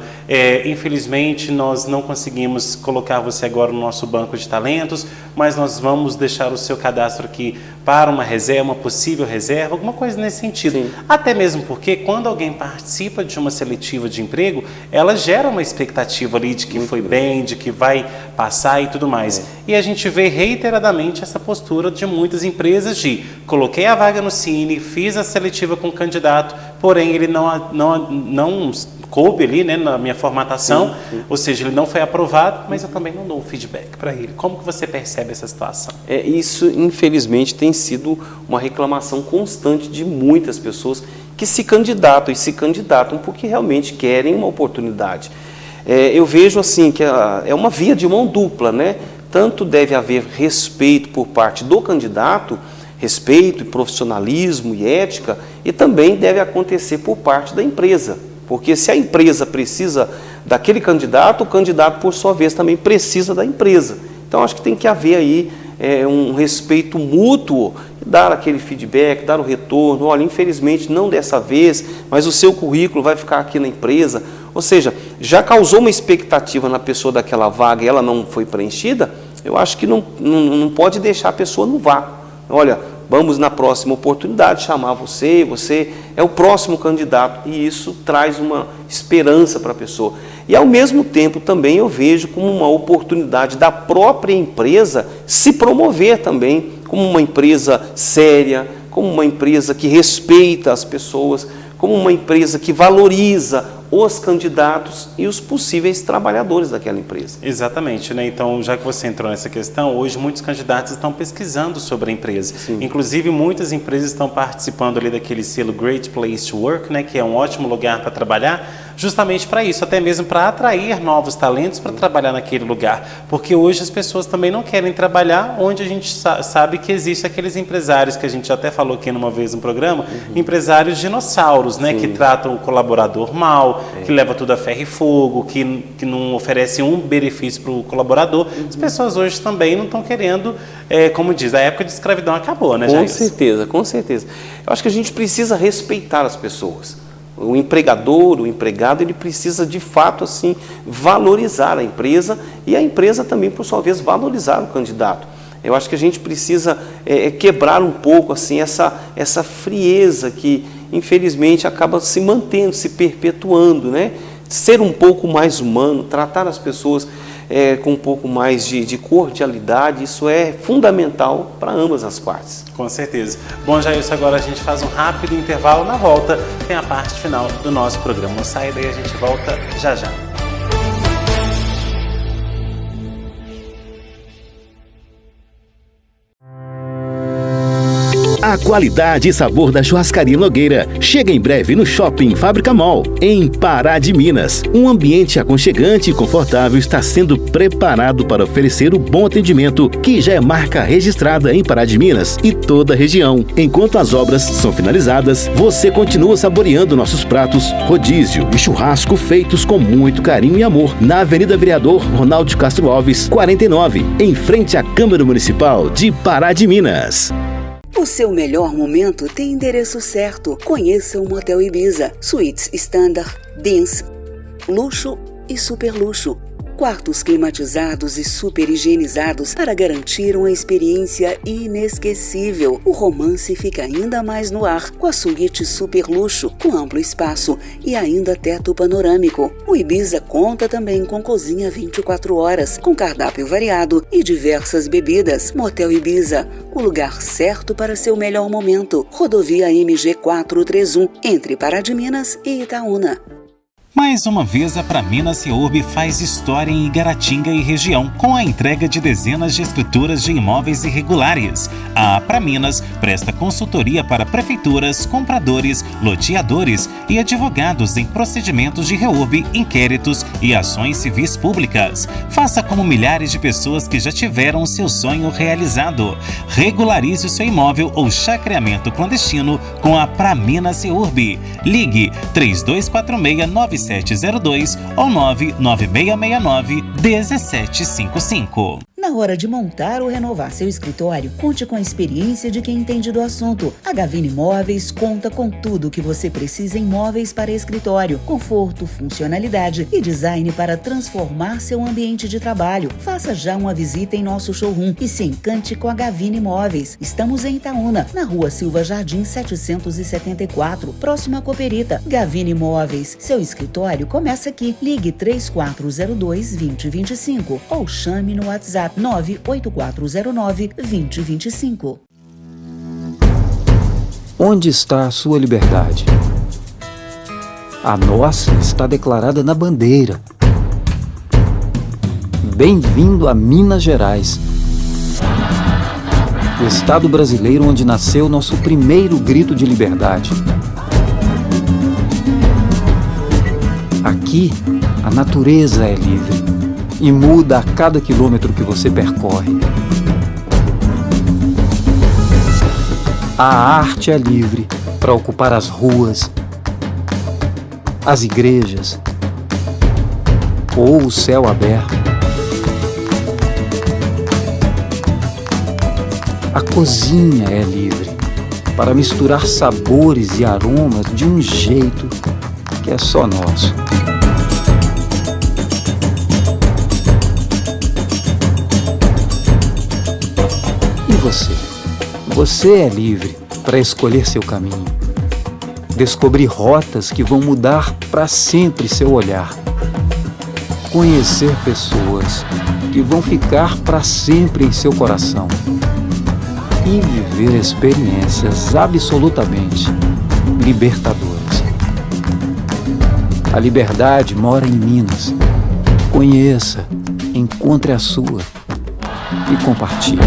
infelizmente nós não conseguimos colocar você agora no nosso banco de talentos, mas nós vamos deixar o seu cadastro aqui para uma reserva, uma possível reserva, alguma coisa nesse sentido. Sim. Até mesmo porque quando alguém participa de uma seletiva de emprego, ela gera uma expectativa ali de que foi bem, de que vai passar e tudo mais. E a gente vê reiteradamente essa postura de muitas empresas de coloquei a vaga no Cine, fiz a seletiva com o candidato, porém ele não coube ali, né, na minha formatação, ou seja, ele não foi aprovado, mas eu também não dou um feedback para ele. Como que você percebe essa situação? Isso, infelizmente, tem sido uma reclamação constante de muitas pessoas que se candidatam porque realmente querem uma oportunidade. Eu vejo assim que é uma via de mão dupla, né? Tanto deve haver respeito por parte do candidato, respeito e profissionalismo e ética, e também deve acontecer por parte da empresa. Porque se a empresa precisa daquele candidato, o candidato, por sua vez, também precisa da empresa. Então, acho que tem que haver aí um respeito mútuo, dar aquele feedback, dar o retorno. Olha, infelizmente, não dessa vez, mas o seu currículo vai ficar aqui na empresa. Ou seja, já causou uma expectativa na pessoa daquela vaga e ela não foi preenchida, eu acho que não pode deixar a pessoa no vácuo. Olha, vamos na próxima oportunidade chamar você é o próximo candidato, e isso traz uma esperança para a pessoa. E ao mesmo tempo também eu vejo como uma oportunidade da própria empresa se promover também como uma empresa séria, como uma empresa que respeita as pessoas, como uma empresa que valoriza os candidatos e os possíveis trabalhadores daquela empresa. Exatamente, né? Então, já que você entrou nessa questão, hoje muitos candidatos estão pesquisando sobre a empresa. Sim. Inclusive, muitas empresas estão participando ali daquele selo Great Place to Work, né? Que é um ótimo lugar para trabalhar, justamente para isso, até mesmo para atrair novos talentos para trabalhar naquele lugar. Porque hoje as pessoas também não querem trabalhar onde a gente sabe que existem aqueles empresários, que a gente até falou aqui numa vez no programa, empresários dinossauros, né? Que tratam o colaborador mal, que leva tudo a ferro e fogo, que não oferece um benefício para o colaborador. As pessoas hoje também não estão querendo, como diz, a época de escravidão acabou, né, Jair? Com certeza, com certeza. Eu acho que a gente precisa respeitar as pessoas. O empregador, o empregado, ele precisa de fato assim valorizar a empresa, e a empresa também, por sua vez, valorizar o candidato. Eu acho que a gente precisa quebrar um pouco assim essa frieza que infelizmente acaba se mantendo, se perpetuando, né? Ser um pouco mais humano, tratar as pessoas com um pouco mais de cordialidade, isso é fundamental para ambas as partes. Com certeza. Bom, Jair, agora a gente faz um rápido intervalo. Na volta tem a parte final do nosso programa. Não sai daí, a gente volta já já. A qualidade e sabor da Churrascaria Nogueira chega em breve no Shopping Fábrica Mall, em Pará de Minas. Um ambiente aconchegante e confortável está sendo preparado para oferecer o bom atendimento que já é marca registrada em Pará de Minas e toda a região. Enquanto as obras são finalizadas, você continua saboreando nossos pratos, rodízio e churrasco feitos com muito carinho e amor, na Avenida Vereador Ronaldo de Castro Alves, 49, em frente à Câmara Municipal de Pará de Minas. O seu melhor momento tem endereço certo. Conheça o Motel Ibiza. Suítes Standard, Dance, Luxo e Super Luxo. Quartos climatizados e super higienizados para garantir uma experiência inesquecível. O romance fica ainda mais no ar com a suíte Super Luxo, com amplo espaço e ainda teto panorâmico. O Ibiza conta também com cozinha 24 horas, com cardápio variado e diversas bebidas. Motel Ibiza, o lugar certo para seu melhor momento. Rodovia MG 431, entre Pará de Minas e Itaúna. Mais uma vez, a Praminas Ceurb faz história em Igaratinga e região, com a entrega de dezenas de escrituras de imóveis irregulares. A Praminas presta consultoria para prefeituras, compradores, loteadores e advogados em procedimentos de reurb, inquéritos e ações civis públicas. Faça como milhares de pessoas que já tiveram o seu sonho realizado. Regularize o seu imóvel ou chacreamento clandestino com a Praminas Ceurb. Ligue 3246-9702 ou 99669-1755. Na hora de montar ou renovar seu escritório, conte com a experiência de quem entende do assunto. A Gavini Móveis conta com tudo o que você precisa em móveis para escritório, conforto, funcionalidade e design para transformar seu ambiente de trabalho. Faça já uma visita em nosso showroom e se encante com a Gavini Móveis. Estamos em Itaúna, na Rua Silva Jardim 774, próximo à Cooperita. Gavini Móveis, seu escritório começa aqui. Ligue 3402-2025 ou chame no WhatsApp 98409-2025. Onde está a sua liberdade? A nossa está declarada na bandeira. Bem-vindo a Minas Gerais, o estado brasileiro onde nasceu nosso primeiro grito de liberdade. Aqui, a natureza é livre e muda a cada quilômetro que você percorre. A arte é livre para ocupar as ruas, as igrejas ou o céu aberto. A cozinha é livre para misturar sabores e aromas de um jeito que é só nosso. Você é livre para escolher seu caminho, descobrir rotas que vão mudar para sempre seu olhar, conhecer pessoas que vão ficar para sempre em seu coração e viver experiências absolutamente libertadoras. A liberdade mora em Minas. Conheça, encontre a sua e compartilhe.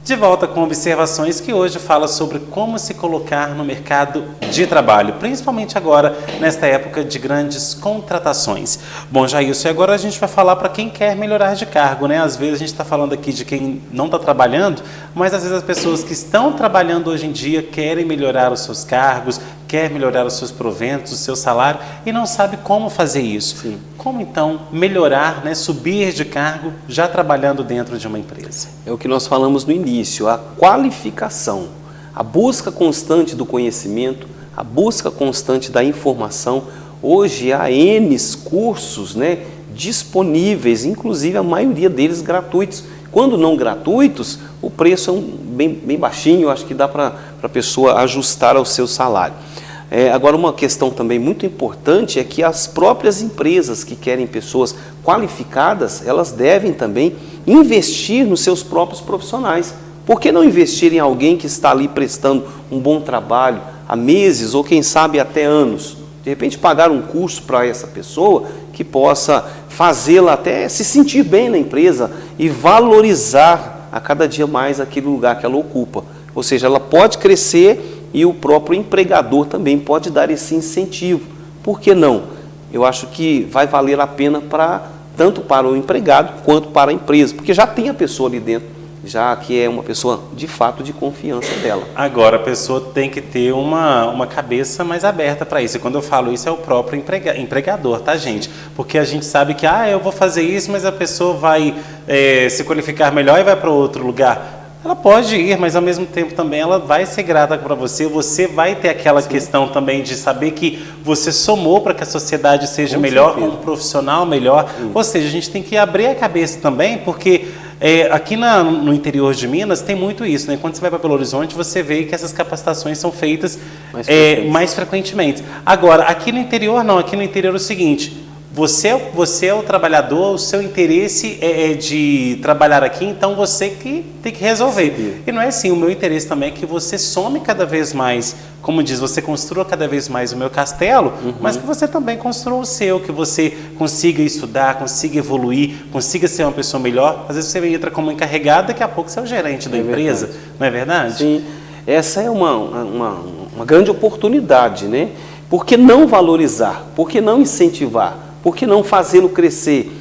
De volta com observações que hoje fala sobre como se colocar no mercado de trabalho, principalmente agora, nesta época de grandes contratações. Bom, Jailson, e agora a gente vai falar para quem quer melhorar de cargo, né? Às vezes a gente está falando aqui de quem não está trabalhando, mas às vezes as pessoas que estão trabalhando hoje em dia querem melhorar os seus cargos, quer melhorar os seus proventos, o seu salário e não sabe como fazer isso. Sim. Como então melhorar, né, subir de cargo já trabalhando dentro de uma empresa? É o que nós falamos no início, a qualificação, a busca constante do conhecimento, a busca constante da informação. Hoje há N cursos, né, disponíveis, inclusive a maioria deles gratuitos. Quando não gratuitos, o preço é bem baixinho, acho que dá para a pessoa ajustar ao seu salário. Agora, uma questão também muito importante é que as próprias empresas que querem pessoas qualificadas, elas devem também investir nos seus próprios profissionais. Por que não investir em alguém que está ali prestando um bom trabalho há meses ou quem sabe até anos? De repente pagar um curso para essa pessoa que possa fazê-la até se sentir bem na empresa e valorizar a cada dia mais aquele lugar que ela ocupa. Ou seja, ela pode crescer e o próprio empregador também pode dar esse incentivo. Por que não? Eu acho que vai valer a pena tanto para o empregado quanto para a empresa, porque já tem a pessoa ali dentro, já que é uma pessoa de fato de confiança dela. Agora a pessoa tem que ter uma cabeça mais aberta para isso. E quando eu falo isso é o próprio empregador, tá, gente? Porque a gente sabe que eu vou fazer isso, mas a pessoa vai se qualificar melhor e vai para outro lugar. Ela pode ir, mas ao mesmo tempo também ela vai ser grata para você. Você vai ter aquela questão também de saber que você somou para que a sociedade seja melhor, como profissional melhor. Ou seja, a gente tem que abrir a cabeça também, porque aqui no interior de Minas tem muito isso, né? Quando você vai para Belo Horizonte, você vê que essas capacitações são feitas mais frequentemente. Agora, aqui no interior não, aqui no interior é o seguinte: você é o trabalhador, o seu interesse é de trabalhar aqui, então você que tem que resolver. Sim. E não é assim, o meu interesse também é que você some cada vez mais, como diz, você construa cada vez mais o meu castelo, mas que você também construa o seu, que você consiga estudar, consiga evoluir, consiga ser uma pessoa melhor. Às vezes você entra como encarregado, daqui a pouco você é o gerente da empresa, não é verdade? Sim, essa é uma grande oportunidade, né? Por que não valorizar? Por que não incentivar? Por que não fazê-lo crescer?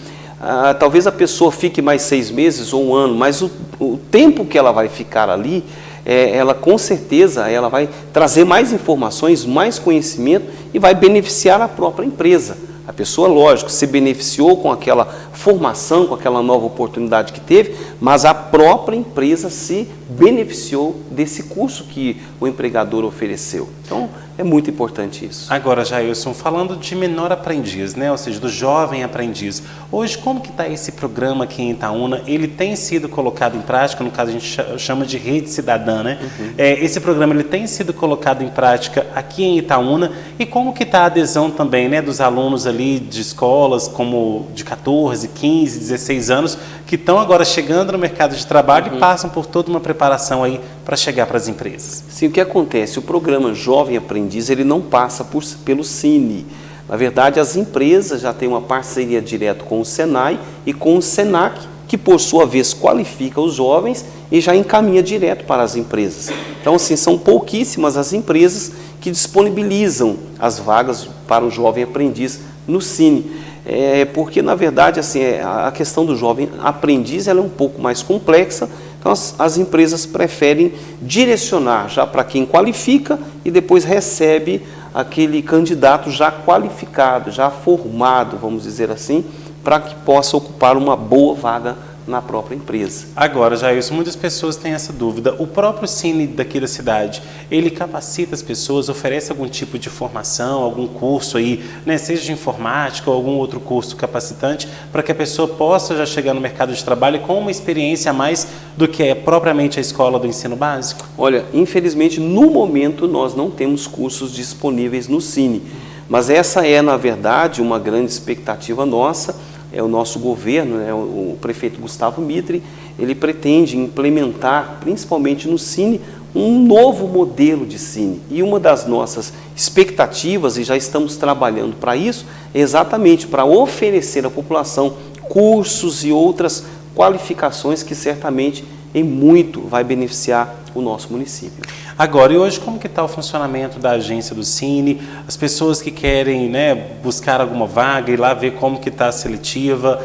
Talvez a pessoa fique mais 6 meses ou 1 ano, mas o tempo que ela vai ficar ali, ela com certeza ela vai trazer mais informações, mais conhecimento e vai beneficiar a própria empresa. A pessoa, lógico, se beneficiou com aquela formação, com aquela nova oportunidade que teve, mas a própria empresa se beneficiou desse curso que o empregador ofereceu. Então, é muito importante isso. Agora, Jailson, falando de menor aprendiz, né? Ou seja, do jovem aprendiz. Hoje, como que está esse programa aqui em Itaúna? Ele tem sido colocado em prática, no caso a gente chama de Rede Cidadã, né? Esse programa ele tem sido colocado em prática aqui em Itaúna. E como que está a adesão também, né, dos alunos ali de escolas como de 14, 15, 16 anos, que estão agora chegando no mercado de trabalho e passam por toda uma preparação aí para chegar para as empresas? Sim, o que acontece? O programa Jovem Aprendiz, ele não passa pelo Cine. Na verdade, as empresas já têm uma parceria direta com o Senai e com o Senac, que por sua vez qualifica os jovens e já encaminha direto para as empresas. Então, assim, são pouquíssimas as empresas que disponibilizam as vagas para o jovem aprendiz no Cine. Porque, na verdade, assim, a questão do jovem aprendiz ela é um pouco mais complexa, então as empresas preferem direcionar já para quem qualifica e depois recebe aquele candidato já qualificado, já formado, vamos dizer assim, para que possa ocupar uma boa vaga na própria empresa. Agora, Jailson, muitas pessoas têm essa dúvida. O próprio Cine daqui da cidade, ele capacita as pessoas, oferece algum tipo de formação, algum curso aí, né, seja de informática ou algum outro curso capacitante, para que a pessoa possa já chegar no mercado de trabalho com uma experiência a mais do que é propriamente a escola do ensino básico? Olha, infelizmente, no momento nós não temos cursos disponíveis no Cine, mas essa é, na verdade, uma grande expectativa nossa. O nosso governo, né, o prefeito Gustavo Mitre, ele pretende implementar, principalmente no Cine, um novo modelo de Cine. E uma das nossas expectativas, e já estamos trabalhando para isso, é exatamente para oferecer à população cursos e outras qualificações que certamente em muito vai beneficiar o nosso município. Agora, e hoje como que está o funcionamento da agência do Cine? As pessoas que querem, né, buscar alguma vaga, ir lá ver como que está a seletiva,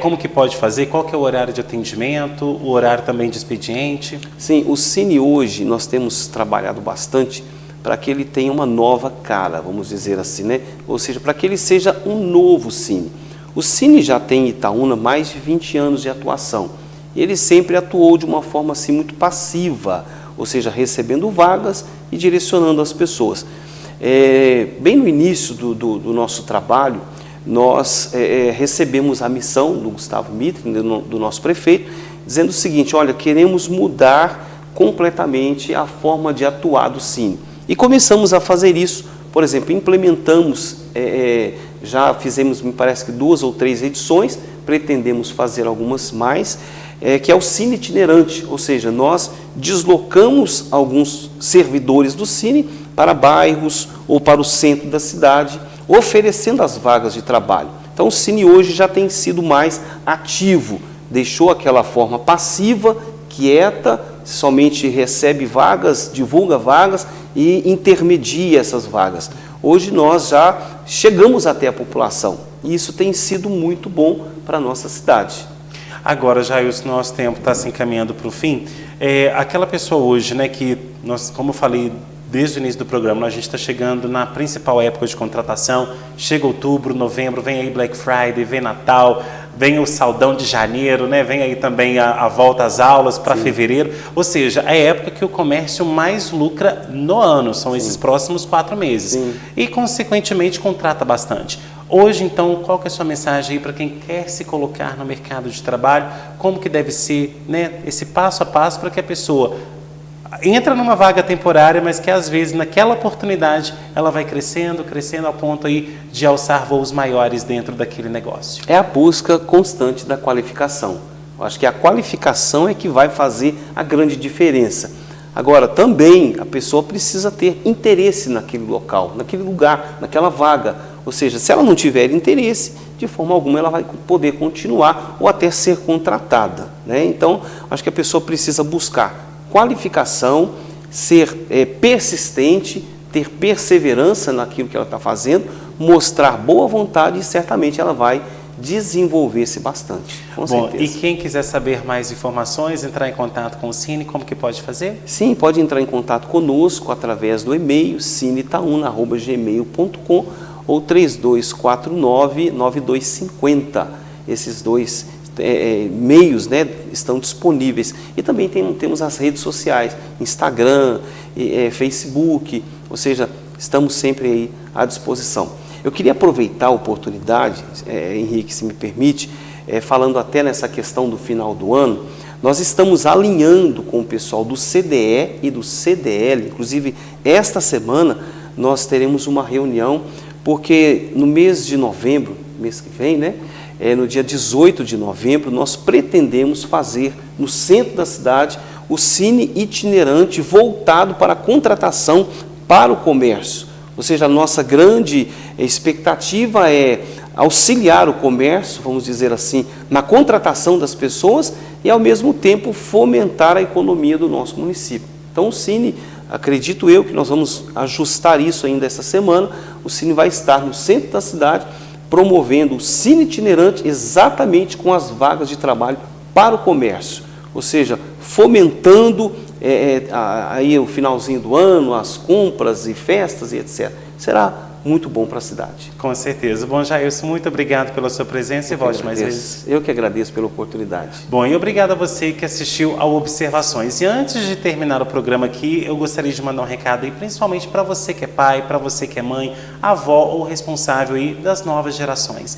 como que pode fazer, qual que é o horário de atendimento, o horário também de expediente? Sim, o Cine hoje nós temos trabalhado bastante para que ele tenha uma nova cara, vamos dizer assim, né? Ou seja, para que ele seja um novo Cine. O Cine já tem em Itaúna mais de 20 anos de atuação. Ele sempre atuou de uma forma assim muito passiva, ou seja, recebendo vagas e direcionando as pessoas. Bem no início do nosso trabalho, nós recebemos a missão do Gustavo Mitre, do nosso prefeito, dizendo o seguinte: olha, queremos mudar completamente a forma de atuar do Cine. E começamos a fazer isso, por exemplo, implementamos, já fizemos, me parece que 2 ou 3 edições, pretendemos fazer algumas mais, que é o Cine itinerante, ou seja, nós deslocamos alguns servidores do Cine para bairros ou para o centro da cidade, oferecendo as vagas de trabalho. Então o Cine hoje já tem sido mais ativo, deixou aquela forma passiva, quieta, somente recebe vagas, divulga vagas e intermedia essas vagas. Hoje nós já chegamos até a população e isso tem sido muito bom para a nossa cidade. Agora, Jailson, nosso tempo está se encaminhando para o fim. Aquela pessoa hoje, né, que nós, como eu falei desde o início do programa, a gente está chegando na principal época de contratação, chega outubro, novembro, vem aí Black Friday, vem Natal, vem o saldão de janeiro, né, vem aí também a volta às aulas para fevereiro, ou seja, é a época que o comércio mais lucra no ano, são esses próximos 4 meses. E, consequentemente, contrata bastante. Hoje, então, qual que é a sua mensagem aí para quem quer se colocar no mercado de trabalho? Como que deve ser, né, esse passo a passo para que a pessoa entra numa vaga temporária, mas que às vezes naquela oportunidade ela vai crescendo, crescendo ao ponto aí de alçar voos maiores dentro daquele negócio. É a busca constante da qualificação. Eu acho que a qualificação é que vai fazer a grande diferença. Agora, também a pessoa precisa ter interesse naquele local, naquele lugar, naquela vaga. Ou seja, se ela não tiver interesse, de forma alguma ela vai poder continuar ou até ser contratada, né? Então, acho que a pessoa precisa buscar qualificação, ser persistente, ter perseverança naquilo que ela está fazendo, mostrar boa vontade e certamente ela vai desenvolver-se bastante, com certeza. E quem quiser saber mais informações, entrar em contato com o Cine, como que pode fazer? Sim, pode entrar em contato conosco através do e-mail cineitaúna@gmail.com ou 3249-9250. Esses dois meios, né, estão disponíveis. E também temos as redes sociais, Instagram, Facebook, ou seja, estamos sempre aí à disposição. Eu queria aproveitar a oportunidade, Henrique, se me permite, falando até nessa questão do final do ano, nós estamos alinhando com o pessoal do CDE e do CDL, inclusive esta semana nós teremos uma reunião, porque no mês de novembro, mês que vem, né, no dia 18 de novembro, nós pretendemos fazer no centro da cidade o Cine itinerante voltado para a contratação para o comércio. Ou seja, a nossa grande expectativa é auxiliar o comércio, vamos dizer assim, na contratação das pessoas e, ao mesmo tempo, fomentar a economia do nosso município. Então, o Cine, acredito eu que nós vamos ajustar isso ainda essa semana, o Cine vai estar no centro da cidade, promovendo o Cine itinerante exatamente com as vagas de trabalho para o comércio. Ou seja, fomentando aí o finalzinho do ano, as compras e festas e etc. Será muito bom para a cidade. Com certeza. Bom, Jailson, muito obrigado pela sua presença e volte mais vezes. Eu que agradeço pela oportunidade. Bom, e obrigado a você que assistiu ao Observações. E antes de terminar o programa aqui, eu gostaria de mandar um recado aí, principalmente para você que é pai, para você que é mãe, avó ou responsável aí das novas gerações.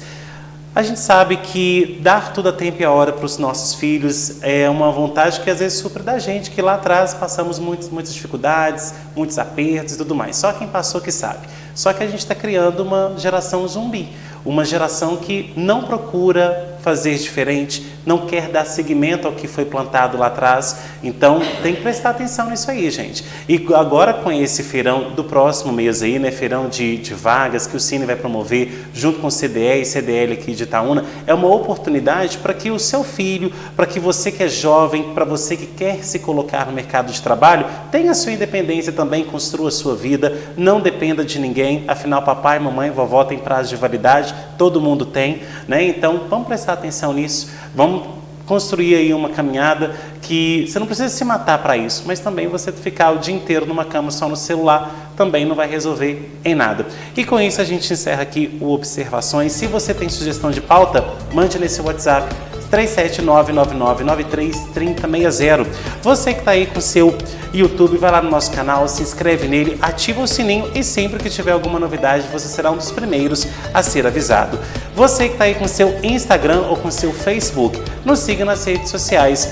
A gente sabe que dar tudo a tempo e a hora para os nossos filhos é uma vontade que às vezes supre da gente, que lá atrás passamos muitas dificuldades, muitos apertos e tudo mais. Só quem passou que sabe. Só que a gente está criando uma geração zumbi, uma geração que não procura fazer diferente, não quer dar seguimento ao que foi plantado lá atrás. Então, tem que prestar atenção nisso aí, gente. E agora com esse feirão do próximo mês aí, né, feirão de vagas que o Cine vai promover junto com o CDE e CDL aqui de Itaúna, é uma oportunidade para que o seu filho, para que você que é jovem, para você que quer se colocar no mercado de trabalho, tenha a sua independência também, construa a sua vida, não dependa de ninguém. Afinal, papai, mamãe, vovó tem prazo de validade, todo mundo tem, né? Então, vamos prestar atenção nisso, vamos construir aí uma caminhada que você não precisa se matar para isso, mas também você ficar o dia inteiro numa cama só no celular também não vai resolver em nada. E com isso a gente encerra aqui o Observações. Se você tem sugestão de pauta, mande nesse WhatsApp 37999933060. Você que está aí com o seu YouTube, vai lá no nosso canal, se inscreve nele, ativa o sininho e sempre que tiver alguma novidade, você será um dos primeiros a ser avisado. Você que está aí com o seu Instagram ou com o seu Facebook, nos siga nas redes sociais,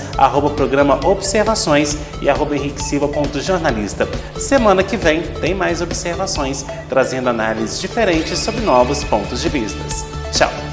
@programa Observações e @henriquesilva.jornalista. Semana que vem tem mais Observações, trazendo análises diferentes sobre novos pontos de vista. Tchau!